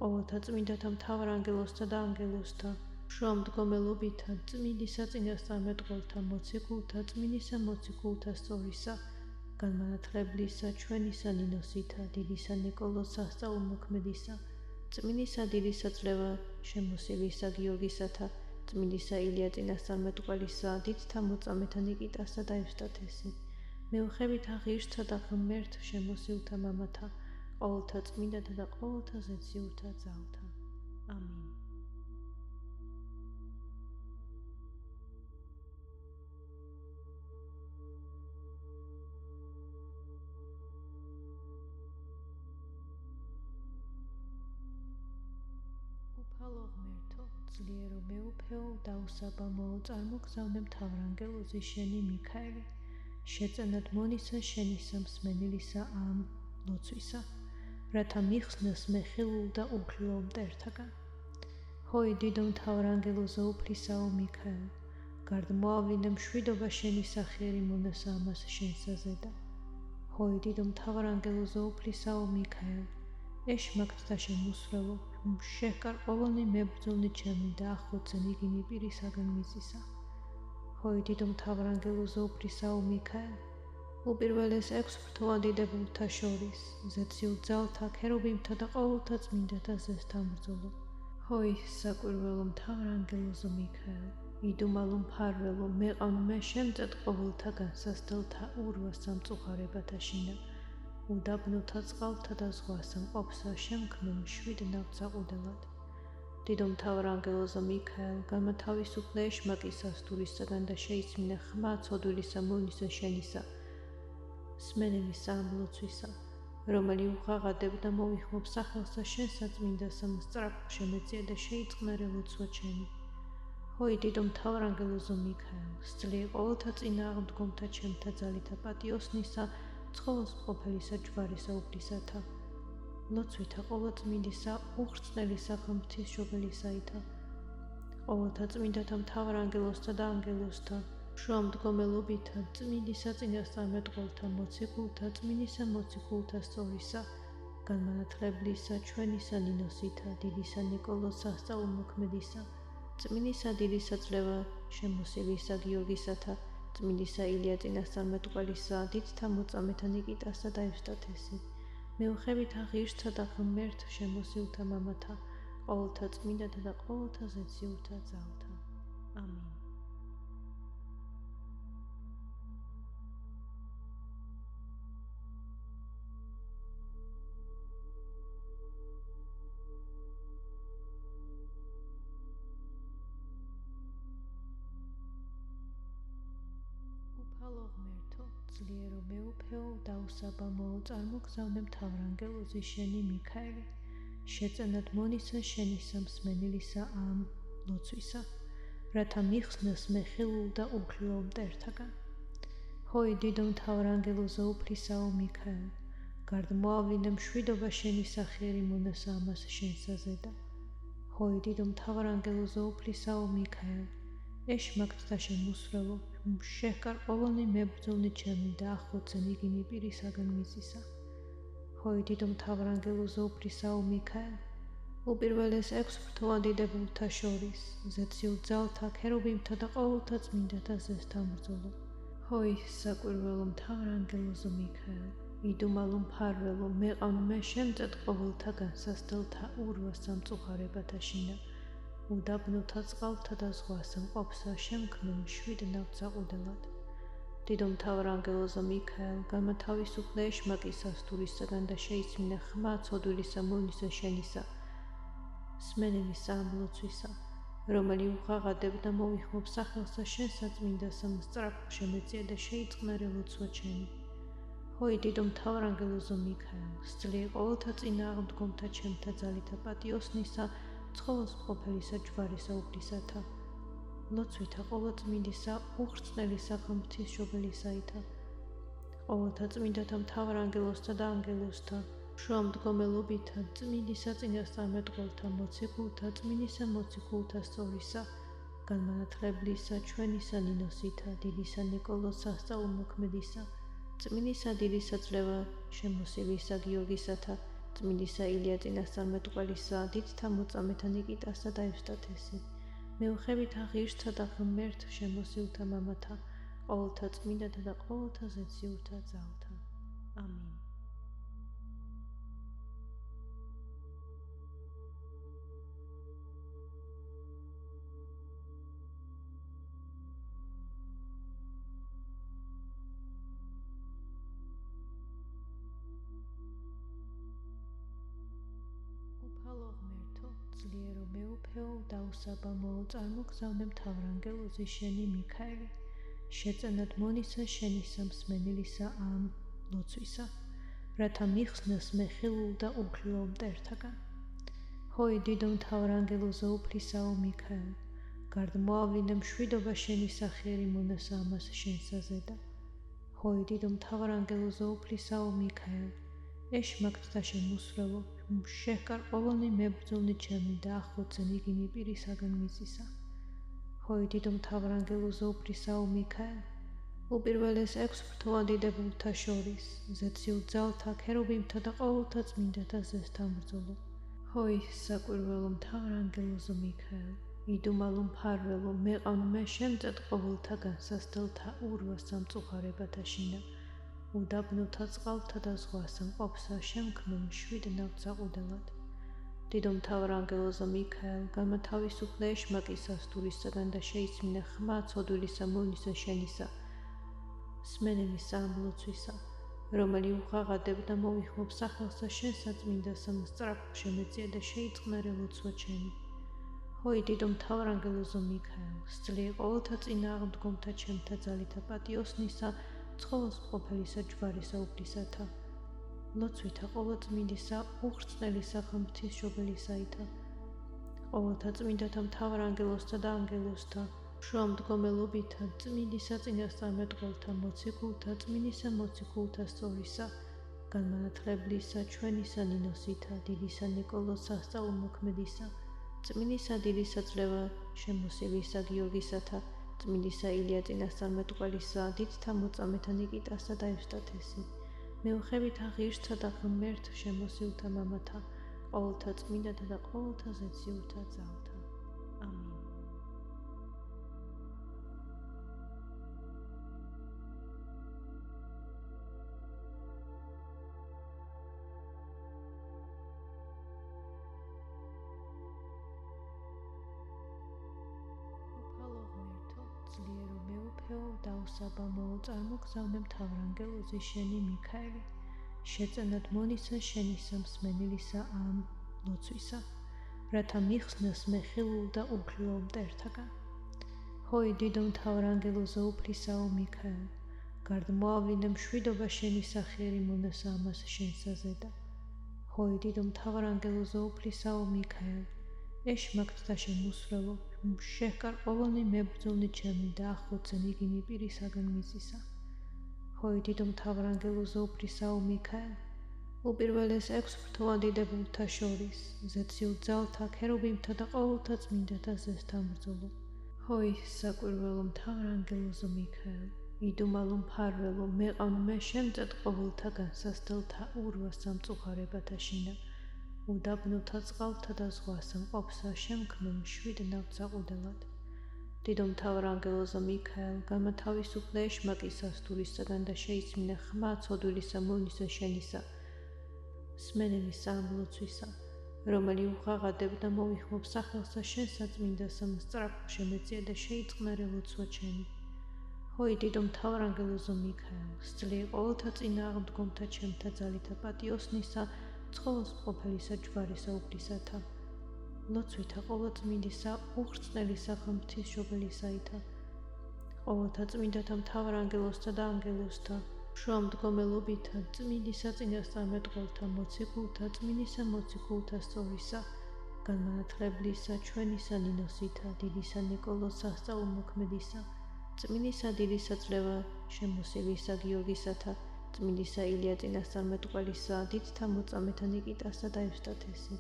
ყოველთა წმინდათა მთავარანგელოზთა და ანგელოზთა, შუამდგომელობითა, წმინდისა წინასწარმეტყველთა, მოციქულთა, წმინდისა მოციქულთა სწორისა, განმანათლებლისა, ჩვენისა ნინოსითა, დიდისა ნიკოლოზ სასწაულმოქმედისა, წმინდისა დიდისა ძლევა შემოსილისა გიორგისათა, წმინდისა ილია წინასწარმეტყველისა, დიდთა მოწამეთა ნიკიტასა და ევსტათესი, მეუხებითა ღირსთა და ღმერთ შემოსილთა მამათა, ყოველთა წმინდათა და ყოველთა ზეციურთა ძალთა. ამინ. უფალო ღმერთო, ძლიერო მეუფეო, დაუსაბამოო, წარმოგზავნე მთავარანგელოზი შენი მიქაელი, შეწენად მონისა შენისა მსმენელისა ამ ლოცვისა, რათა მიხსნას მე ხილულ და უხილო მტერთაგან. ჰოი დიდო მთავარანგელოზა უფლისაო მიქაელ, გარდმოავლინე მშვიდობა შენი სახიერი მონასა ამას შენსაზედა. ჰოი დიდო მთავარანგელოზა უფლისაო მიქაელ, ეშმაკთა შემოსროლო, შეჰკარ ყოველნი მებრძოლნი ჩემი და ახლოცენ იგინი პირისაგან მიწისა. ჰოი დიდო მთავარანგელოზა უფლისაო მიქაელ, უპირველეს 6 ბრთოვანდიდებულთა შორის, ზეციურ ძალთა, ქერუბიმთა და ყოველთა წმინდათა ზესთან ბრძოლო. ჰოი საკვირველო მთავარანგელოზო მიქაელ, იდუმალო მფარველო, მეყავ მე შემწედ ყოველთა განსასდელთა ურვა სამწუხარებათა შინა, უდაბნოთა წყალთა და ზღვასა მყოფსა შემქმნელ შვიდ ნავთსაყუდელად. დიდო მთავარანგელოზო მიქაელ, გამათავისუფლე ეშმაკის სასტურისაგან და შეისმინე ხმა ცოდვილისა მონისა შენისა, სმენელისა ამლოცვისა, რომელი უღაღადებდა მოვიხმობ სახელსა შენსა წმინდასა მსწრაფო შემეწია და შეიწყნარე ლოცვა ჩემი. ჰოი დიდო მთავარანგელოზო მიქაელ, სძლია ყოველთა წინააღმდგომთა ჩემთა ძალითა პატიოსნისა, ცხოველს მყოფელისა ჯვარისა უფლისათა, ლოცვითა ყოვლადწმინდისა, უხრწნელისა ღვთისმშობელისაითა, ყოველთა წმინდათა მთავარანგელოზთა და ანგელოზთა, შუამდგომელობითა, წმინდისა წინასწარმეტყველთა, მოციქულთა, წმინდისა მოციქულთა სწორისა, განმანათლებლისა, ჩვენისა ნინოსითა, დიდისა ნიკოლოზ სასწაულმოქმედისა, წმინდისა დიდისა ძლევა შემოსილისა გიორგისათა, წმინდისა ილია წინასწარმეტყველისა, დიდთა მოწამეთა ნიკიტასა და ევსტათესი, მეუხებითა ღირსთა და ღმერთ შემოსილთა მამათა, ყოველთა წმინდათა და ყოველთა ზეციურთა ძალთა. ამინ. უფალო ღმერთო, ძლიერო მეუფეო, დაუსაბამოო, წარმოგზავნე მთავარანგელოზი შენი მიქაელი, შეწენად მონისა შენისა მსმენელისა ამ ლოცვისა, რათა მიხსნას მე ხილულ და უხილო მტერთაგან. ჰოი დიდო მთავარანგელოზა უფლისაო მიქაელ, გარდმოავლინე მშვიდობა შენი სახიერი მონასა ამას შენსაზედა. ჰოი დიდო მთავარანგელოზა უფლისაო მიქაელ, ეშმაკთა შემოსროლო, შეჰკარ ყოველნი მებრძოლნი ჩემი და ახლოცენ იგინი პირისაგან მიწისა. ჰოი დიდო მთავარანგელოზო უფრისაო მიქაელ, უპირველეს 6 ბრთოვანდიდებულთა შორის, ზეციურ ძალთა, ქერუბიმთა და ყოველთა წმინდათა ზესთან ბრძოლო. ჰოი საკვირველო მთავარანგელოზო მიქაელ, იდუმალო მფარველო, მეყავ მე შემწედ ყოველთა განსასდელთა ურვა სამწუხარებათა შინა, უდაბნოთა წყალთა და ზღვასა მყოფსა შემქმნელ შვიდ ნავთსაყუდელად. დიდო მთავარანგელოზო მიქაელ, გამათავისუფლე ეშმაკის სასტურისაგან და შეიცმინე ხმა ცოდვილისა მოვნისა შენისა, სმენელისა ამლოცვისა, რომელი უღაღადებდა მოვიხმობ სახელსა შენსა წმინდასა მსწრაფო შემეწია და შეიწყნარე ლოცვა ჩემი. ჰოი დიდო მთავარანგელოზო მიქაელ, სძლე ყოველთა წინააღმდგომთა ჩემთა ძალითა პატიოსნისა, ცხოველს მყოფელისა ჯვარისა უფლისათა, ლოცვითა ყოვლადწმინდისა, უხრწნელისა ღვთისმშობელისაითა, ყოველთა წმინდათა მთავარანგელოზთა და ანგელოზთა, შუამდგომელობითა, წმინდისა წინასწარმეტყველთა, მოციქულთა, წმინდისა მოციქულთა სწორისა, განმანათლებლისა, ჩვენისა ნინოსითა, დიდისა ნიკოლოზ სასწაულმოქმედისა, წმინდისა დიდისა ძლევა შემოსილისა გიორგისათა, წმინდისა ილია წინასწარმეტყველისა, დიდთა მოწამეთა ნიკიტასა და ევსტათესი, მეუხებითა ღირსთა და ღმერთ შემოსილთა მამათა, ყოველთა წმინდათა და ყოველთა ზეციურთა ძალთა. ამინ. უფალო ღმერთო, ძლიერო მეუფეო, დაუსაბამოო, წარმოგზავნე მთავარანგელოზი შენი მიქაელი, შეწენად მონისა შენისა მსმენელისა ამ ლოცვისა, რათა მიხსნას მე ხილულ და უხილო მტერთაგან. ჰოი დიდო მთავარანგელოზო უფრისაო მიქაელ, გარდ მოავლინე მშვიდობა შენი სახიერი მონასა ამას შენსა ზედა. ჰოი დიდო მთავარანგელოზო უფრისაო მიქაელ, ეშმაკთა შემოსრელო, შეჰკარ ყოველნი მებრძოლნი ჩემი და ახლოცენ იგინი პირისაგან მიწისა. ჰოი დიდო მთავარანგელოზო უფრისაო მიქაელ, უპირველეს 6 ბრთოვანდიდებულთა შორის, ზეციურ ძალთა, ქერუბიმთა და ყოველთა წმინდათა ზესთან ბრძოლო. ჰოი საკვირველო მთავარანგელოზო მიქაელ, იდუმალო მფარველო, მეყავ მე შემწედ ყოველთა განსასდელთა ურვა სამწუხარებათა შინა, უდაბნოთა წყალთა და ზღვასა მყოფსა შემქმნელ შვიდ ნავთსაყუდელად. დიდო მთავარანგელოზო მიქაელ, განმათავისუფლე ეშმაკის სასტურისაგან და შეიცმინე ხმა ცოდვილისა მოვნისა შენისა, სმენელისა ამლოცვისა, რომელი უღაღადებდა მოვიხმობ სახელსა შენსა წმინდასა მსწრაფო შემეწია და შეიწყნარე ლოცვა ჩემი. ჰოი დიდო მთავარანგელოზო მიქაელ, სძლე ყოველთა წინააღმდგომთა ჩემთა ძალითა პატიოსნისა, ცხოველს მყოფელისა ჯვარისა უფლისათა, ლოცვითა ყოვლადწმინდისა, უხრწნელისა ღვთისმშობელისაითა, ყოველთა წმინდათა მთავარანგელოზთა და ანგელოზთა, შუამდგომელობითა, წმინდისა წინასწარმეტყველთა, მოციქულთა, წმინდისა მოციქულთა სწორისა, განმანათლებლისა, ჩვენისა ნინოსითა, დიდისა ნიკოლოზ სასწაულმოქმედისა, წმინდისა დიდისა ძლევა შემოსილისა გიორგისათა, წმინდისა ილია წინასწარმეტყველისა, დიდთა მოწამეთა ნიკიტასა და ევსტათესი, მეუხებითა ღირსთა და ღმერთ შემოსილთა მამათა, ყოველთა წმინდათა და ყოველთა ზეციურთა ძალთა. ამინ. უფალო ღმერთო, ძლიერო მეუფეო, დაუსაბამოო, წარმოგზავნე მთავარანგელოზი შენი მიქაელი, შეწენად მონისა შენისა მსმენელისა ამ ლოცვისა, რათა მიხსნას მე ხილულ და უხილო მტერთაგან. ჰოი დიდო მთავარანგელოზო უფრისაო მიქაელ, გარდ მოავლინე მშვიდობა შენი სახიერი მონასა ამას შენსა ზედა. ჰოი დიდო მთავარანგელოზო უფრისაო მიქაელ, ეშმაკთა შემოსრელო, შეჰკარ ყოველნი მებრძოლნი ჩემი და ახლოცენ იგინი პირისაგან მიწისა. ჰოი დიდო მთავარანგელოზო უფრისაო მიქაელ, უპირველეს 6 ბრთოვანდიდებულთა შორის, ზეციურ ძალთა, ქერუბიმთა და ყოველთა წმინდათა ზესთან ბრძოლო. ჰოი საკვირველო მთავარანგელოზო მიქაელ, იდუმალო მფარველო მეყავ შემწედ ყოველთა განსასდელთა ურვა სამწუხარებათა შინა უდაბნოთა წყალთა და ზღვასა მყოფსა შემქმნელ შვიდ ნავთსაყუდელად დიდო მთავარ ანგელოზა მიქაელ გამათავისუფლე ეშმაკის სასტურისაგან და შეისმინე ხმა ცოდვილისა მოვნისა შენისა სმენელისა ამლოცვისა რომელი უღაღადებდა მოვიხმობ სახელსა შენსა წმინდასა მსწრაფ შემეწია და შეიწყნარე ლოცვა ჩემი ჰოი დიდო მთავარ ანგელოზო მიქაელ სძლია ყოველთა წინააღმდგომთა ჩემთა ძალითა პატიოსნისა ცხოველს მყოფელისა ჯვარისა უფლისათა ლოცვითა ყოვლადწმინდისა უხრწნელისა ღვთისმშობელისაითა ყოველთა წმინდათა მთავარ ანგელოზთა და ანგელოზთა შუამდგომელობითა წმინდისა წინასწარმეტყველთა მოციქულთა წმინდისა მოციქულთა სწორისა განმანათლებლისა ჩვენისა ნინოსითა დიდისა ნიკოლოზ სასწაულმოქმედისა წმინდისა დიდისა წლევა შემოსილისა გიორგისათა წმინდისა ილია წინასწარმეტყველისა დიდთა მოწამეთა ნიკიტასა და ევსტათესი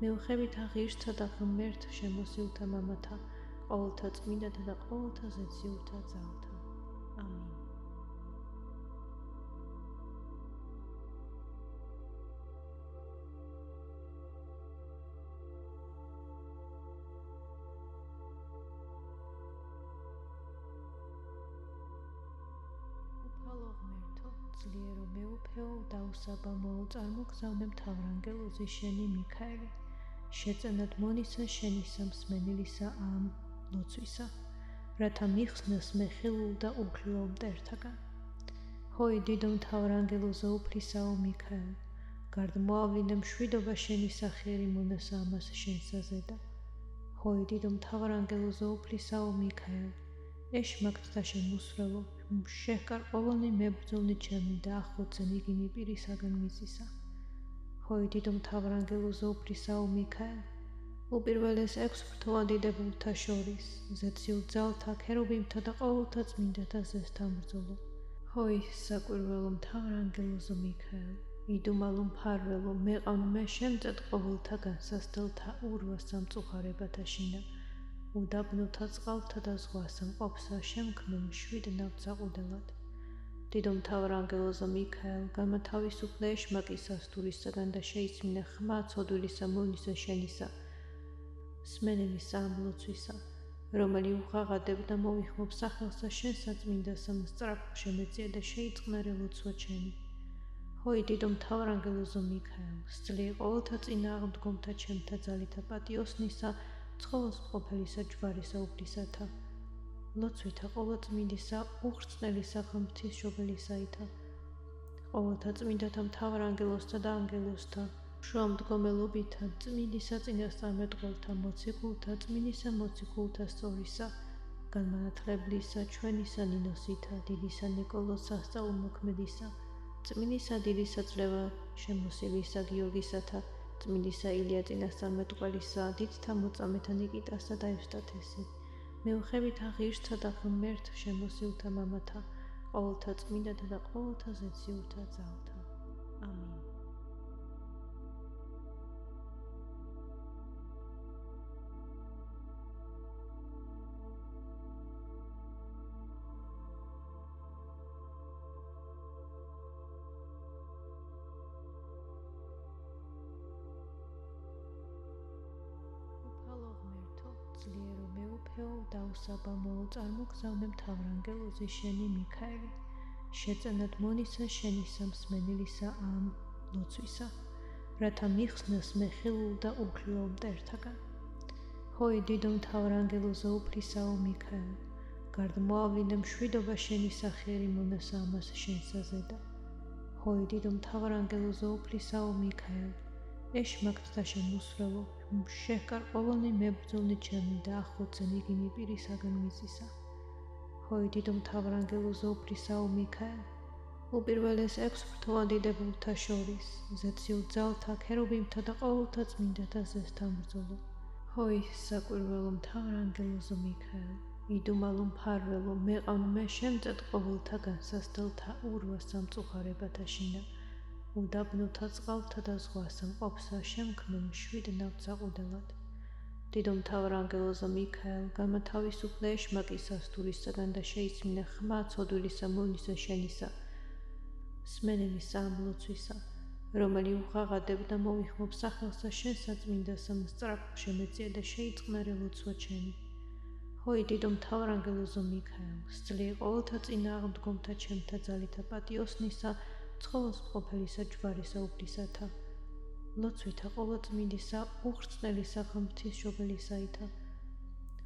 მეუხებითა ღირსთა და ღმერთ შემოსილთა მამათა ყოველთა წმინდათა და ყოველთა ზეციურთა ძალთა ამინ ძლიერო მეუფეო დაუსაბამოო წარმოგზავნე მთავარ ანგელოზი შენი მიქაელი შეწენად მონისა შენისა მსმენელისა ამ ლოცვისა რათა მიხსნას მე ხილულ და უხილავ მტერთაგან ჰოი დიდო მთავარ ანგელოზო უფლისაო მიქაელ გარდ მოავლინე მშვიდობა შენი სახიერი მონასა ამას შენსაზე და ჰოი დიდო მთავარ ანგელოზო უფლისაო მიქაელ ეშმაკთა შემოსვლელო შეჰკარ ყოველნი მებრძოლნი ჩემი და ახლოცენ იგინი პირისაგან მიწისა ჰოი დიდო მთავარ ანგელოზო უფლისაო მიქაელ უპირველეს 6 ბრთოვანდიდებულთა შორის ზეციურ ძალთა ქერუბიმთა და ყოველთა წმინდათა ზესთან ბრძოლო ჰოი საკვირველო მთავარ ანგელოზო მიქაელ იდუმალო მფარველო მეყავ შემწედ ყოველთა განსასდელთა ურვა სამწუხარებათა შინა უდაბნოთა წყალთა და ზღვასა მყოფსა შემქმნელ შვიდ ნავთსაყუდელად დიდო მთავარ ანგელოზა მიქაელ გამათავისუფლე ეშმაკის სასტურისაგან და შეისმინე ხმა ცოდვილისა მოვნისა შენისა სმენელისა ამლოცვისა რომელი უღაღადებდა მოვიხმობ სახელსა შენსა წმინდასა მსწრაფ შემეწია და შეიწყნარე ლოცვა ჩემი ჰოი დიდო მთავარ ანგელოზო მიქაელ სძლია ყოველთა წინააღმდგომთა ჩემთა ძალითა პატიოსნისა ცხოველს მყოფელისა ჯვარისა უფლისათა ლოცვითა ყოვლადწმინდისა უხრწნელისა ღვთისმშობელისაითა ყოველთა წმინდათა მთავარ ანგელოზთა და ანგელოზთა შუამდგომელობითა წმინდისა წინასწარმეტყველთა მოციქულთა წმინდისა მოციქულთა სწორისა განმანათლებლისა ჩვენისა ნინოსითა დიდისა ნიკოლოზ სასწაულმოქმედისა წმინდისა დიდისა წლევა შემოსილისა გიორგისათა წმინდისა ილია წინასწარმეტყველისა დიდთა მოწამეთა ნიკიტასა და ევსტათესი მეუხებითა ღირსთა და ღმერთ შემოსილთა მამათა ყოველთა წმინდათა და ყოველთა ზეციურთა ძალთა ამინ ძლიერო მეუფეო დაუსაბამოო წარმოგზავნე მთავარ ანგელოზი შენი მიქაელი შეწენად მონისა შენისა მსმენელისა ამ ლოცვისა რათა მიხსნას მე ხილულ და უხილავ მტერთაგან ჰოი დიდო მთავარ ანგელოზო უფლისაო მიქაელ გარდ მოავლინე მშვიდობა შენი სახიერი მონასა ამას შენსაზე და ჰოი დიდო მთავარ ანგელოზო უფლისაო მიქაელ ეშმაკთა შემოსვლელო შეჰკარ ყოველნი მებრძოლნი ჩემი და ახლოცენ იგინი პირისაგან მიწისა ჰოი დიდო მთავარ ანგელოზო უფლისაო მიქაელ უპირველეს 6 ბრთოვანდიდებულთა შორის ზეციურ ძალთა ქერუბიმთა და ყოველთა წმინდათა ზესთან ბრძოლო ჰოი საკვირველო მთავარ ანგელოზო მიქაელ იდუმალო მფარველო მეყავ შემწედ ყოველთა განსასდელთა ურვა სამწუხარებათა შინა უდაბნოთა წყალთა და ზღვასა მყოფსა შემქმნელ შვიდ ნავთსაყუდელად დიდო მთავარ ანგელოზა მიქაელ, გამათავისუფლე ეშმაკის სასტურისაგან და შეისმინე ხმა ცოდვილისა მოვნისა შენისა, სმენელის სამლოცვისა, რომელი უღაღადებ და მოვიხმობ სახელსა შენსა წმინდასა სწრაფ შემეწია და შეიწყნარე ლოცვა ჩემი. ჰოი დიდო მთავარ ანგელოზო მიქაელ, სწლიე ყოველთა წინააღმდგომთა ჩემთა ძალითა პატიოსნისა, ცხოველს მყოფელისა ჯვარისა უფლისათა, ლოცვითა ყოვლადწმინდისა, უხრწნელისა ღვთისმშობელისაითა,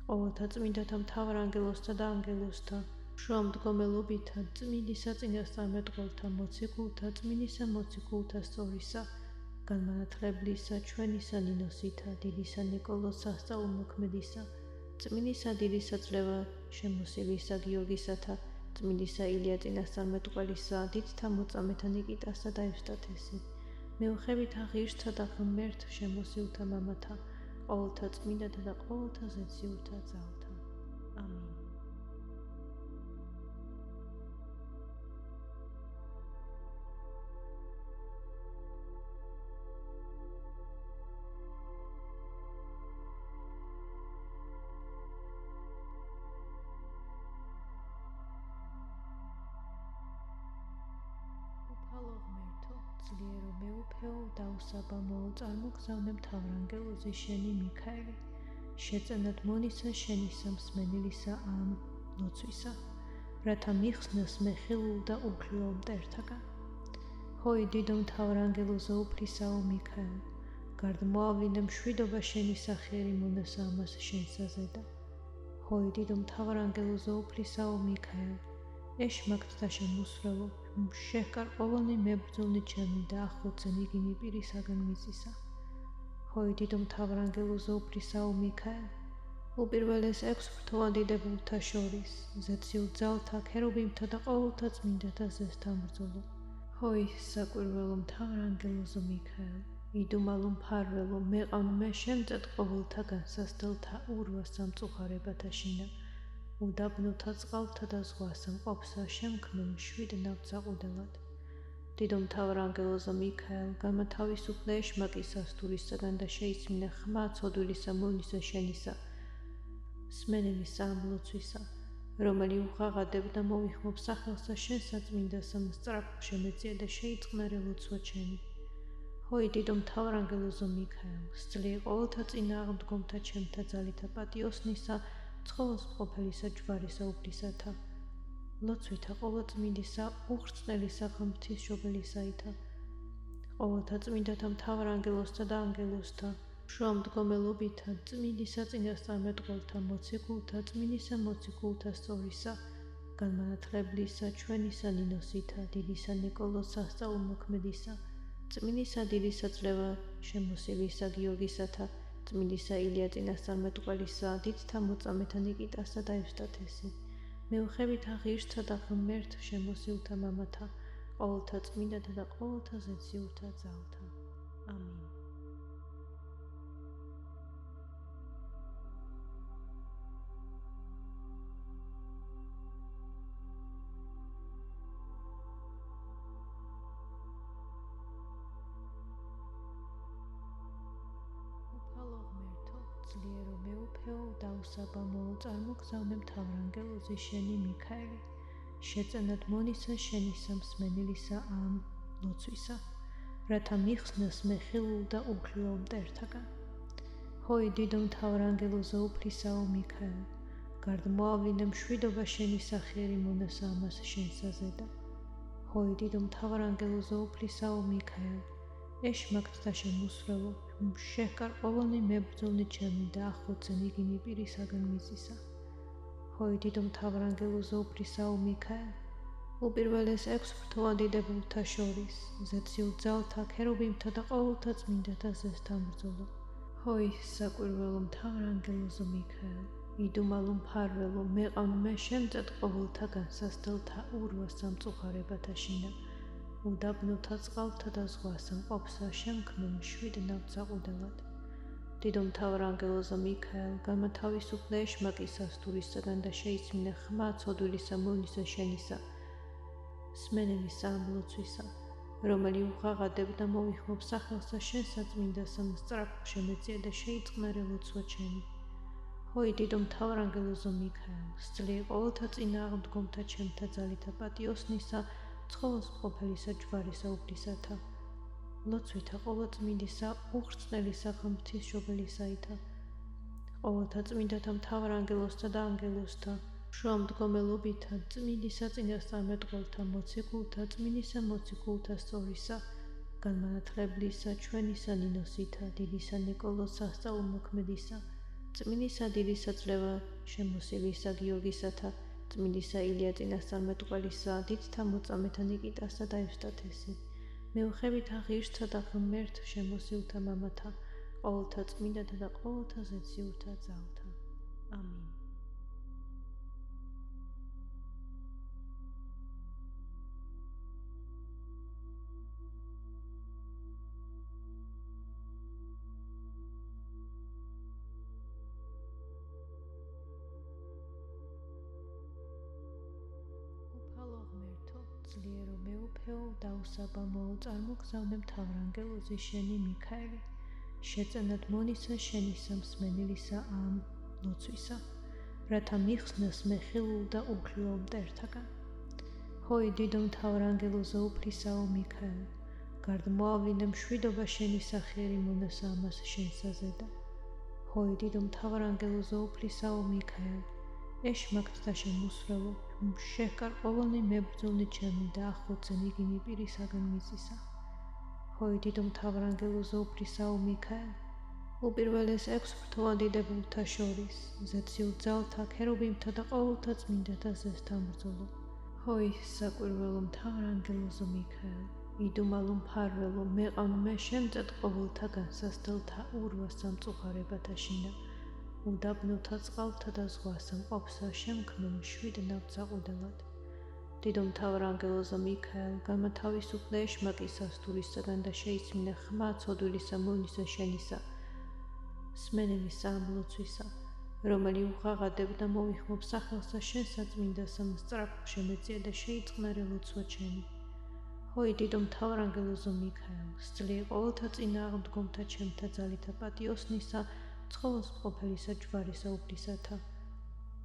ყოველთა წმინდათა მთავარ ანგელოზთა და ანგელოზთა, შრომდგომელობითა, წმინდისა წინასწარმეტყველთა, მოციქულთა, წმინდისა მოციქულთა სწორისა, განმანათლებლისა, ჩვენისა ნინოსითა, დიდისა ნიკოლოზ სასწაულმოქმედისა, წმინდისა დიდისა წლევა შემოსილისა გიორგისათა, წმინდისა ილია წინასწარმეტყველისა, დიდთა მოწამეთა ნიკიტასა და ევსტათესი, მეუხებით ღირსთა და ღმერთ შემოსილთა მამათა, ყოველთა წმინდათა და ყოველთა ზეციურთა ძალთა. ამინ. უფალო ღმერთო, ძლიერო მეუფეო, დაუსაბამოო, წარმოგზავნე მთავრანგელოზი შენი მიქაელი, შეწენად მონისა შენისა მსმენელისა ამ ლოცვისა, რათა მიხსნას მე ხილულ და უხილო მტერთაგან. ჰოი დიდო მთავრანგელოზო უფლისაო მიქაელ, გარდა მოავლინე მშვიდობა შენი სახიერი მონასა ამას შენსაზედა. ჰოი დიდო მთავრანგელოზო უფლისაო მიქაელ, ეშმაკთა შემოსრელო, შეჰკარ ყოველნი მებრძოლნი ჩემი და ახლოცენ იგინი პირისაგან მიწისა. ჰოი დიდო მთავრანგელოზო უფლისაო მიქაელ, უპირველეს 6 ბრთოვანდიდებულთა შორის, ზეციურ ძალთა, ქერუბიმთა და ყოველთა წმინდათა ზესთან ბრძოლო. ჰოი საკვირველო მთავრანგელოზო მიქაელ, იდუმალო მფარველო, მეყავ მე შემწედ ყოველთა განსასდელთა ურვა სამწუხარებათა შინა, უდაბნოთა წყალთა და ზღვასა მყოფსა შემქმნელ მშვიდ ნავთსაყუდელად. დიდო მთავრანგელოზო მიქაელ, გამათავისუფლე ეშმაკის სასტურისაგან და შეისმინე ხმა ცოდვილისა მოვნისა შენისა, სმენელის სამლოცვისა, რომელი უღაღადებ და მოვიხმობ სახელსა შენსა წმინდასა სწრაფ შემეწია და შეიწყნარე ლოცვა ჩემი. ჰოი დიდო მთავრანგელოზო მიქაელ, სწლიე ყოველთა წინააღმდგომთა ჩემთა ძალითა პატიოსნისა, ცხოველს მყოფელისა ჯვარისა უფლისათა, ლოცვითა ყოვლადწმინდისა, უხრწნელისა ღვთისმშობელისაითა, ყოველთა წმინდათა მთავარ ანგელოზთა და ანგელოზთა, შრომდგომელობითა, წმინდისა წინასწარმეტყველთა, მოციქულთა, წმინდისა მოციქულთა სწორისა, განმანათლებლისა, ჩვენისა ნინოსითა, დიდისა ნიკოლოზ სასწაულმოქმედისა, წმინდისა დიდისა წლევა შემოსილისა გიორგისათა, წმინდისა ილია წინასწარმეტყველისა, დიდთა მოწამეთა ნიკიტასა და ევსტათესი, მეუხებით ღირსთა და ღმერთ შემოსილთა მამათა, ყოველთა წმინდათა და ყოველთა ზეციურთა ძალთა. ამინ. უფალო ღმერთო, ძლიერო მეუფეო, დაუსაბამოო, წარმოგზავნე მთავრანგელოზი შენი მიქაელი, შეწენად მონისა შენისა მსმენელისა ამ ლოცვისა, რათა მიხსნას მე ხილულ და უხილო მტერთაგან. ჰოი დიდო მთავრანგელოზო უფლისაო მიქაელ, გარდა მოავლინე მშვიდობა შენი სახიერი მონასა ამას შენსაზედა. ჰოი დიდო მთავრანგელოზო უფლისაო მიქაელ, ეშმაკთა შემოსრელო, შეჰკარ ყოველნი მებრძოლნი ჩემი და ახლოცენ იგინი პირისაგან მიწისა. ჰოი დიდო მთავრანგელოზო უფლისაო მიქაელ, უპირველეს 6 ბრთოვანდიდებულთა შორის, ზეციურ ძალთა, ქერუბიმთა და ყოველთა წმინდათა ზესთან ბრძოლო. ჰოი საკვირველო მთავრანგელოზო მიქაელ, იდუმალო მფარველო, მეყავ მე შემწედ ყოველთა განსასდელთა ურვა სამწუხარებათა შინა, უდაბნოთა წყალთა და ზღვასა მყოფსა შემქმნელ მშვიდ ნავთსაყუდელად. დიდო მთავრანგელოზო მიქაელ, გამათავისუფლე ეშმაკის სასტურისაგან და შეისმინე ხმა ცოდვილისა მოვნისა შენისა, სმენელის სამლოცვისა, რომელი უღაღადებ და მოიხმობ სახელსა შენ საწმინდასა სწრაფ შემეწია და შეიწყნარე ლოცვა ჩემი. ჰოი დიდო მთავარანგელოზო მიქაელ, სწლიე ყოველთა წინააღმდგომთა ჩემთა ძალითა პატიოსნისა, ცხოველს მყოფელისა ჯვარისა უფლისათა. ლოცვითა ყოვლადწმინდისა, უხრწნელისა ღვთისმშობელისაითა. ყოველთა წმინდათა მთავარანგელოზთა და ანგელოზთა, შუამდგომელობითა, წმინდისა წინასწარმეტყველთა, მოციქულთა, წმინდისა მოციქულთა სწორისა, განმანათლებლისა, ჩვენისა ნინოსითა, დიდისა ნიკოლოზ სასწაულმოქმედისა, წმინდისა დიდისა წლევა შემოსილისა გიორგისათა, წმინდისა ილია წინასწარმეტყველისა, დიდთა მოწამეთა ნიკიტასა და ევსტათესი, მეუხებითა ღირსთა და ღმერთ შემოსილთა მამათა, ყოველთა წმინდათა და ყოველთა ზეციურთა ძალთა. ამინ. უფალო ღმერთო, ძლიერო მეუფეო, დაუსაბამოო, წარმოგზავნე მთავრანგელოზი შენი მიქაელი, შეწენად მონისა შენი სამსმენელისა ამ ლოცვისა, რათა მიხსნას მე ხილულ და უხილო მტერთაგან. ჰოი დიდო მთავრანგელოზო უფლისაო მიქაელ, გარდა მოავლინე მშვიდობა შენი სახიერი მონასა ამას შენსაზედა. ჰოი დიდო მთავრანგელოზო უფლისაო მიქაელ, ეშმაკთა შემოსრელო, შეჰკარ ყოველნი მებრძოლნი ჩემი და ახლოცენ იგინი პირისაგან მიწისა. ჰოი დიდო მთავრანგელოზო უფლისაო მიქაელ, უპირველეს 6 ბრთოვანდიდებულთა შორის, ზეციურ ძალთა, ქერუბიმთა და ყოველთა წმინდათა ზესთან ბრძოლო. ჰოი საკვირველო მთავრანგელოზო მიქაელ, იდუმალო მფარველო, მეყავ მე შემწედ ყოველთა განსასდელთა ურვა სამწუხარებათა შინა, უდაბნოთა წყალთა და ზღვასა მყოფსა შემქმნელ მშვიდ ნავთსაყუდელად. დიდო მთავრანგელოზო მიქაელ, გამათავისუფლე ეშმაკის სასტურისაგან და შეისმინე ხმა ცოდვილისა მონისა შენისა, სმენელისა ამ ლოცვისა, რომელი უღაღადებ და მოიხმობ სახელსა შენ საწმინდასა სწრაფ შემეწია და შეიწყნარე ლოცვა ჩემი. ჰოი დიდო მთავრანგელოზო მიქაელ, სწლიე ყოველთა წინააღმდგომთა ჩემთა ძალითა პატიოსნისა, ცხოველს მყოფელისა ჯვარისა უფლისათა.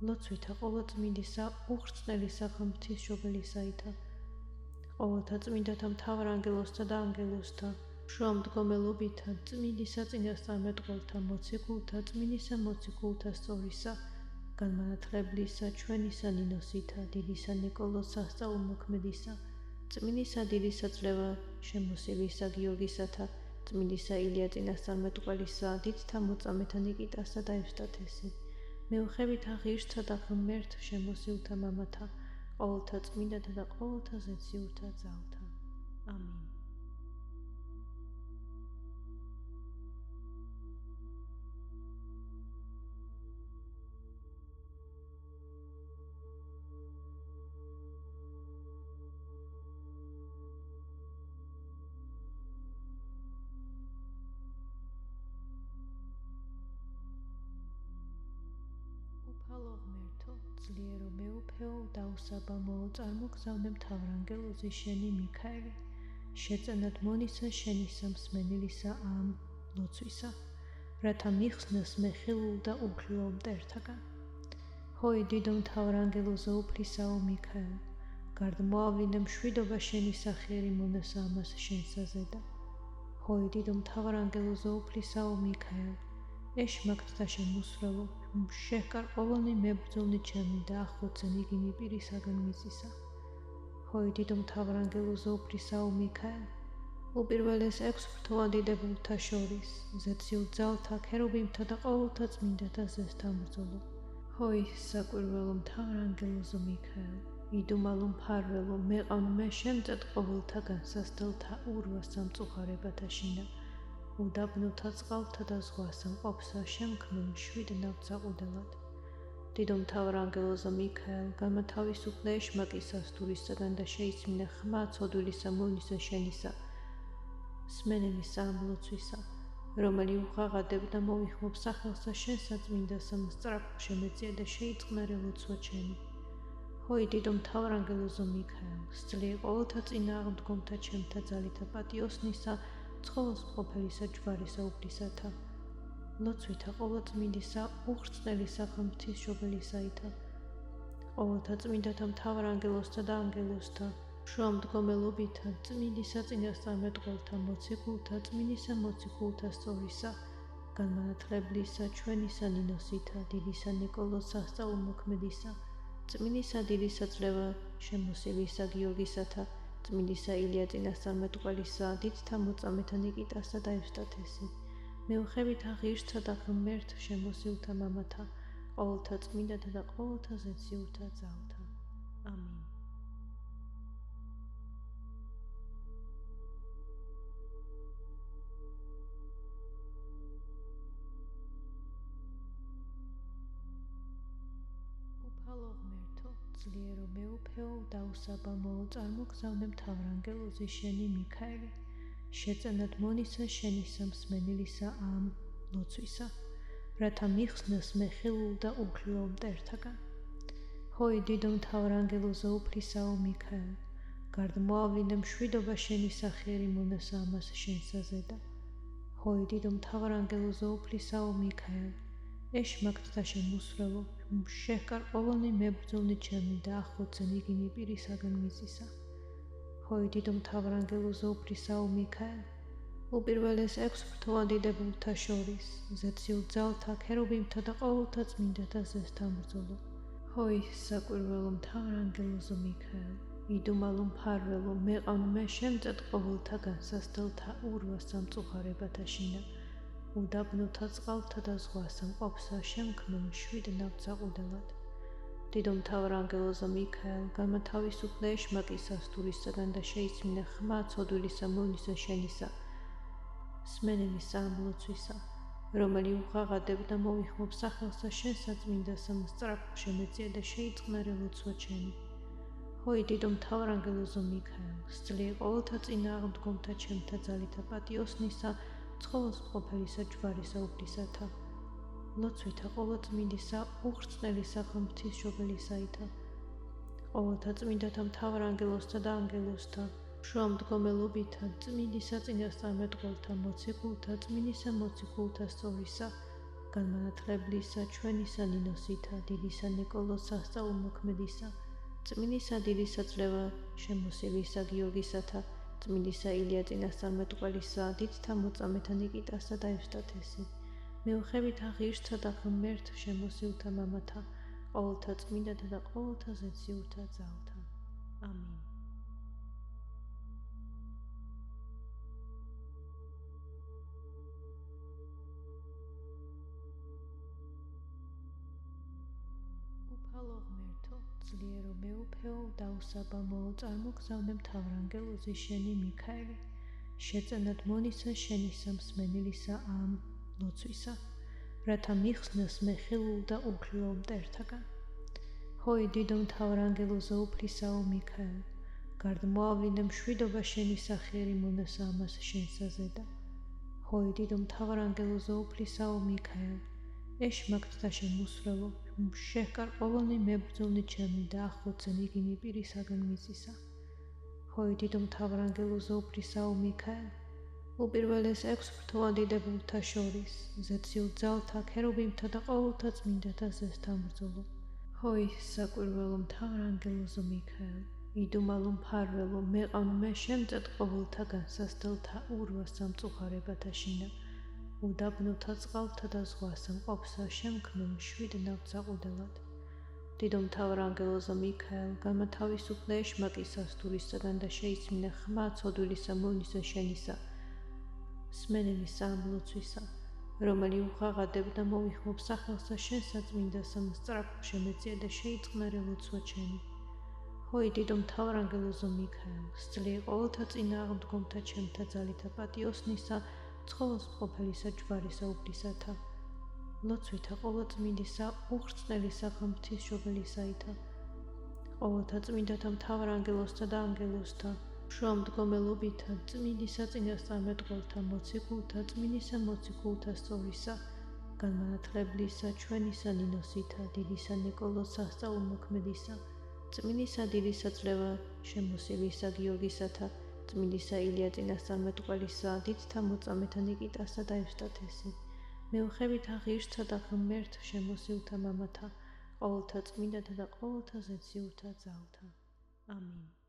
ლოცვითა ყოვლადწმინდისა, უხრწნელისა ღვთისმშობელისაითა. ყოველთა წმინდათა მთავარანგელოზთა და ანგელოზთა, შუამდგომელობითა, წმინდისა წინასწარმეტყველთა, მოციქულთა, წმინდისა მოციქულთა სწორისა, განმანათლებლისა, ჩვენისა ნინოსითა, დიდისა ნიკოლოზ სასწაულმოქმედისა, წმინდისა დიდისა წლევა შემოსილისა გიორგისათა, წმინდისა ილია წინასწარმეტყველისა, დიდთა მოწამეთა ნიკიტასა და ევსტათესი, მეუხებითა ღირსთა და ღმერთ შემოსილთა მამათა, ყოველთა წმინდათა და ყოველთა ზეციურთა ძალთა. ამინ. უფალო ღმერთო, ძლიერო მეუფეო, დაუსაბამოო, წარმოგზავნე მთავრანგელოზი შენი მიქაელი, შეწენად მონისა შენი სამსმენელისა ამ ლოცვისა, რათა მიხსნას მე ხილულ და უხილო მტერთაგან. ჰოი დიდო მთავრანგელოზო უფლისაო მიქაელ, გარდა მოავლინე მშვიდობა შენი სახიერი მონასა ამას შენსაზედა. ჰოი დიდო მთავრანგელოზო უფლისაო მიქაელ, ეშმაკთა შემოსრელო, შეჰკარ ყოველნი მებრძოლნი ჩემი და ახლოცენ იგინი პირისაგან მიწისა. ჰოი დიდო მთავრანგელოზო უფლისაო მიქაელ, უპირველეს 6 ბრთოვანდიდებულთა შორის, ზეციურ ძალთა, ქერუბიმთა და ყოველთა წმინდათა ზესთან ბრძოლო. ჰოი საკვირველო მთავრანგელოზო მიქაელ, იდუმალო მფარველო, მეყავ მე შემწედ ყოველთა განსასდელთა ურვა სამწუხარებათა შინა, უდაბნოთა წყალთა და ზღვასა მყოფსა შემქმნელ მშვიდ ნავთსაყუდელად. დიდო მთავრანგელოზო მიქაელ, გამათავისუფლე ეშმაკის სასტურისაგან და შეისმინე ხმა ცოდვილისა მონისა შენისა, სმენელისა ამ ლოცვისა, რომელი უღაღადებ და მოიხმობ სახელსა შენ საწმინდასა სწრაფ შემეწია და შეიწყნარე ლოცვა ჩემი. ჰოი დიდო მთავარანგელოზო მიქაელ, სწლიე ყოველთა წინააღმდგომთა ჩემთა ძალითა პატიოსნისა, ცხოველს ყოფილისა ჯვარისა უფლისათა, ლოცვითა ყოვლადწმინდისა, უხრწნელისა ღვთისმშობელისაითა, ყოველთა წმინდათა მთავარანგელოზთა და ანგელოზთა, შუამდგომელობითა, წმინდისა წინასწარმეტყველთა, მოციქულთა, წმინდისა მოციქულთა სწორისა, განმანათლებლისა, ჩვენისა ნინოსითა, დიდისა ნიკოლოზ სასწაულმოქმედისა, წმინდისა დიდისა წლევა შემოსილისა გიორგისათა, წმინდისა ილია წინასწარმეტყველისა, დიდთა მოწამეთა ნიკიტასა და ევსტათესი, მეუხებითა ღირსთა და ღმერთ შემოსილთა მამათა, ყოველთა წმინდათა და ყოველთა ზეციურთა ძალთა. ამინ. უფალო ღმერთო, ძლიერო მეუფეო, დაუსაბამოო, წარმოგზავნე მთავრანგელოზი შენი მიქაელი, შეწენად მონისა შენისა მსმენელისა ამ ლოცვისა, რათა მიხსნას მე ხილულ და უხილო მტერთაგან. ჰოი დიდო მთავრანგელოზო უფლისაო მიქაელ, გარდ მოავლინე მშვიდობა შენი სახიერი მონასა ამას შენსა ზედა. ჰოი დიდო მთავრანგელოზო უფლისაო მიქაელ, ეშმაკთ და შემოსრელო, შეჰკარ ყოველნი მებრძოლნი ჩემი და ახოცენ იგინი პირისაგან მიწისა. ჰოი დიდო მთავრანგელოზო უფლისაო მიქაელ, უპირველეს 6 ფრთოვანდებულთა შორის, ზეციურ ძალთა, ქერუბიმთა და ყოველთა წმინდათა ზესთან ბრძოლო. ჰოი საკვირველო მთავრანგელოზო მიქაელ, იდუმალო მფარველო, მეყავ მე შემწედ ყოველთა განსასდელთა ურვა სამწუხარებათა შინა, უდაბნოთა წყალთა და ზღვასა მყოფსა შემქმნელ მშვიდ ნავთსაყუდელად. დიდო მთავრანგელოზო მიქაელ, განმათავისუფლე ეშმაკის სასტურისაგან და შეიცმინე ხმა ცოდვილისა მონისა შენისა, სმენელისა ამ ლოცვისა, რომელი უღაღადებ და მოიხმობ სახელსა შენსა წმინდასა მსწრაფ შემეწია და შეიწყნარე ლოცვა ჩემი. ჰოი დიდო მთავრანგელოზო მიქაელ, სწლიე ყოველთა წინააღმდგომთა ჩემთა ძალითა პატიოსნისა, ცხოველს ყოფილისა ჯვარისა უფლისათა, ლოცვითა ყოვლადწმინდისა, უხრწნელისა ღვთისმშობელისაითა, ყოველთა წმინდათა მთავარანგელოზთა და ანგელოზთა, შუამდგომელობითა, წმინდისა წინასწარმეტყველთა, მოციქულთა, წმინდისა მოციქულთა სწორისა, განმანათლებლისა, ჩვენისა ნინოსითა, დიდისა ნიკოლოზ სასწაულმოქმედისა, წმინდისა დიდისა წლევა შემოსილისა გიორგისათა, წმინდისა ილია წინასწარმეტყველისა, დიდთა მოწამეთა ნიკიტასა და ევსტათესი, მეუხებითა ღირსთა და ღმერთ შემოსილთა მამათა, ყოველთა წმინდათა და ყოველთა ზეციურთა ძალთა. ამინ. უფალო ღმერთო, ძლიერო მეუფეო, დაუსაბამოო, წარმოგზავნე მთავრანგელოზი შენი მიქაელი, შეწენად მონისა შენისა მსმენელისა ამ ლოცვისა, რათა მიხსნას მე ხილულ და უხილო მტერთაგან. ჰოი დიდო მთავრანგელოზო უფლისაო მიქაელ, გარდ მოავლინე მშვიდობა შენი სახიერი მონასა ამას შენსა ზედა. ჰოი დიდო მთავრანგელოზო უფლისაო მიქაელ, ეშმაკთ და შემოსრელო, შეჰკარ ყოველნი მებრძოლნი ჩემი და ახოცენ იგინი პირისაგან მიწისა. ჰოი დიდო მთავრანგელოზო უფლისაო მიქაელ, უპირველეს 6 ფრთოვანდებულთა შორის, ზეციურ ძალთა, ქერუბიმთა და ყოველთა წმინდათა ზესთან ბრძოლო. ჰოი საკვირველო მთავრანგელოზო მიქაელ, იდუმალო მფარველო, მეყავ მე შემწედ ყოველთა განსასდელთა ურვა სამწუხარებათა შინა, უდაბნოთა წყალთა და ზღვასა მყოფსა შემქმნელ მშვიდ ნავთსაყუდელად. დიდო მთავრანგელოზო მიქაელ, განმათავისუფლე ეშმაკის სასტურისაგან და შეიცმინე ხმა ცოდვილისა მონისა შენისა, სმენელისა ამ ლოცვისა, რომელი უღაღადებ და მოიხმობ სახელსა შენსა წმინდასა მსწრაფ შემეწია და შეიწყნარე ლოცვა ჩემი. ჰოი დიდო მთავრანგელოზო მიქაელ, სწლიე ყოველთა წინააღმდგომთა ჩემთა ძალითა პატიოსნისა, ცხოველს ყოფილისა ჯვარისა უფლისათა, ლოცვითა ყოვლადწმინდისა, უხრწნელისა ღვთისმშობელისაითა, ყოველთა წმინდათა მთავრანგელოზთა და ანგელოზთა, შუამდგომელობითა, წმინდისა წინასწარმეტყველთა, მოციქულთა, წმინდისა მოციქულთა სწორისა, განმანათლებლისა, ჩვენისა ნინოსითა, დიდისა ნიკოლოზ სასწაულმოქმედისა, წმინდისა დიდი საძლევა შემოსილისა გიორგისათა, წმინდისა ილია წინასწარმეტყველისა, დიდთა მოწამეთა ნიკიტასა და ევსტათესი, მეუხებითა ღირსთა და ღმერთ შემოსილთა მამათა, ყოველთა წმინდათა და ყოველთა ზეციურთა ძალთა. ამინ.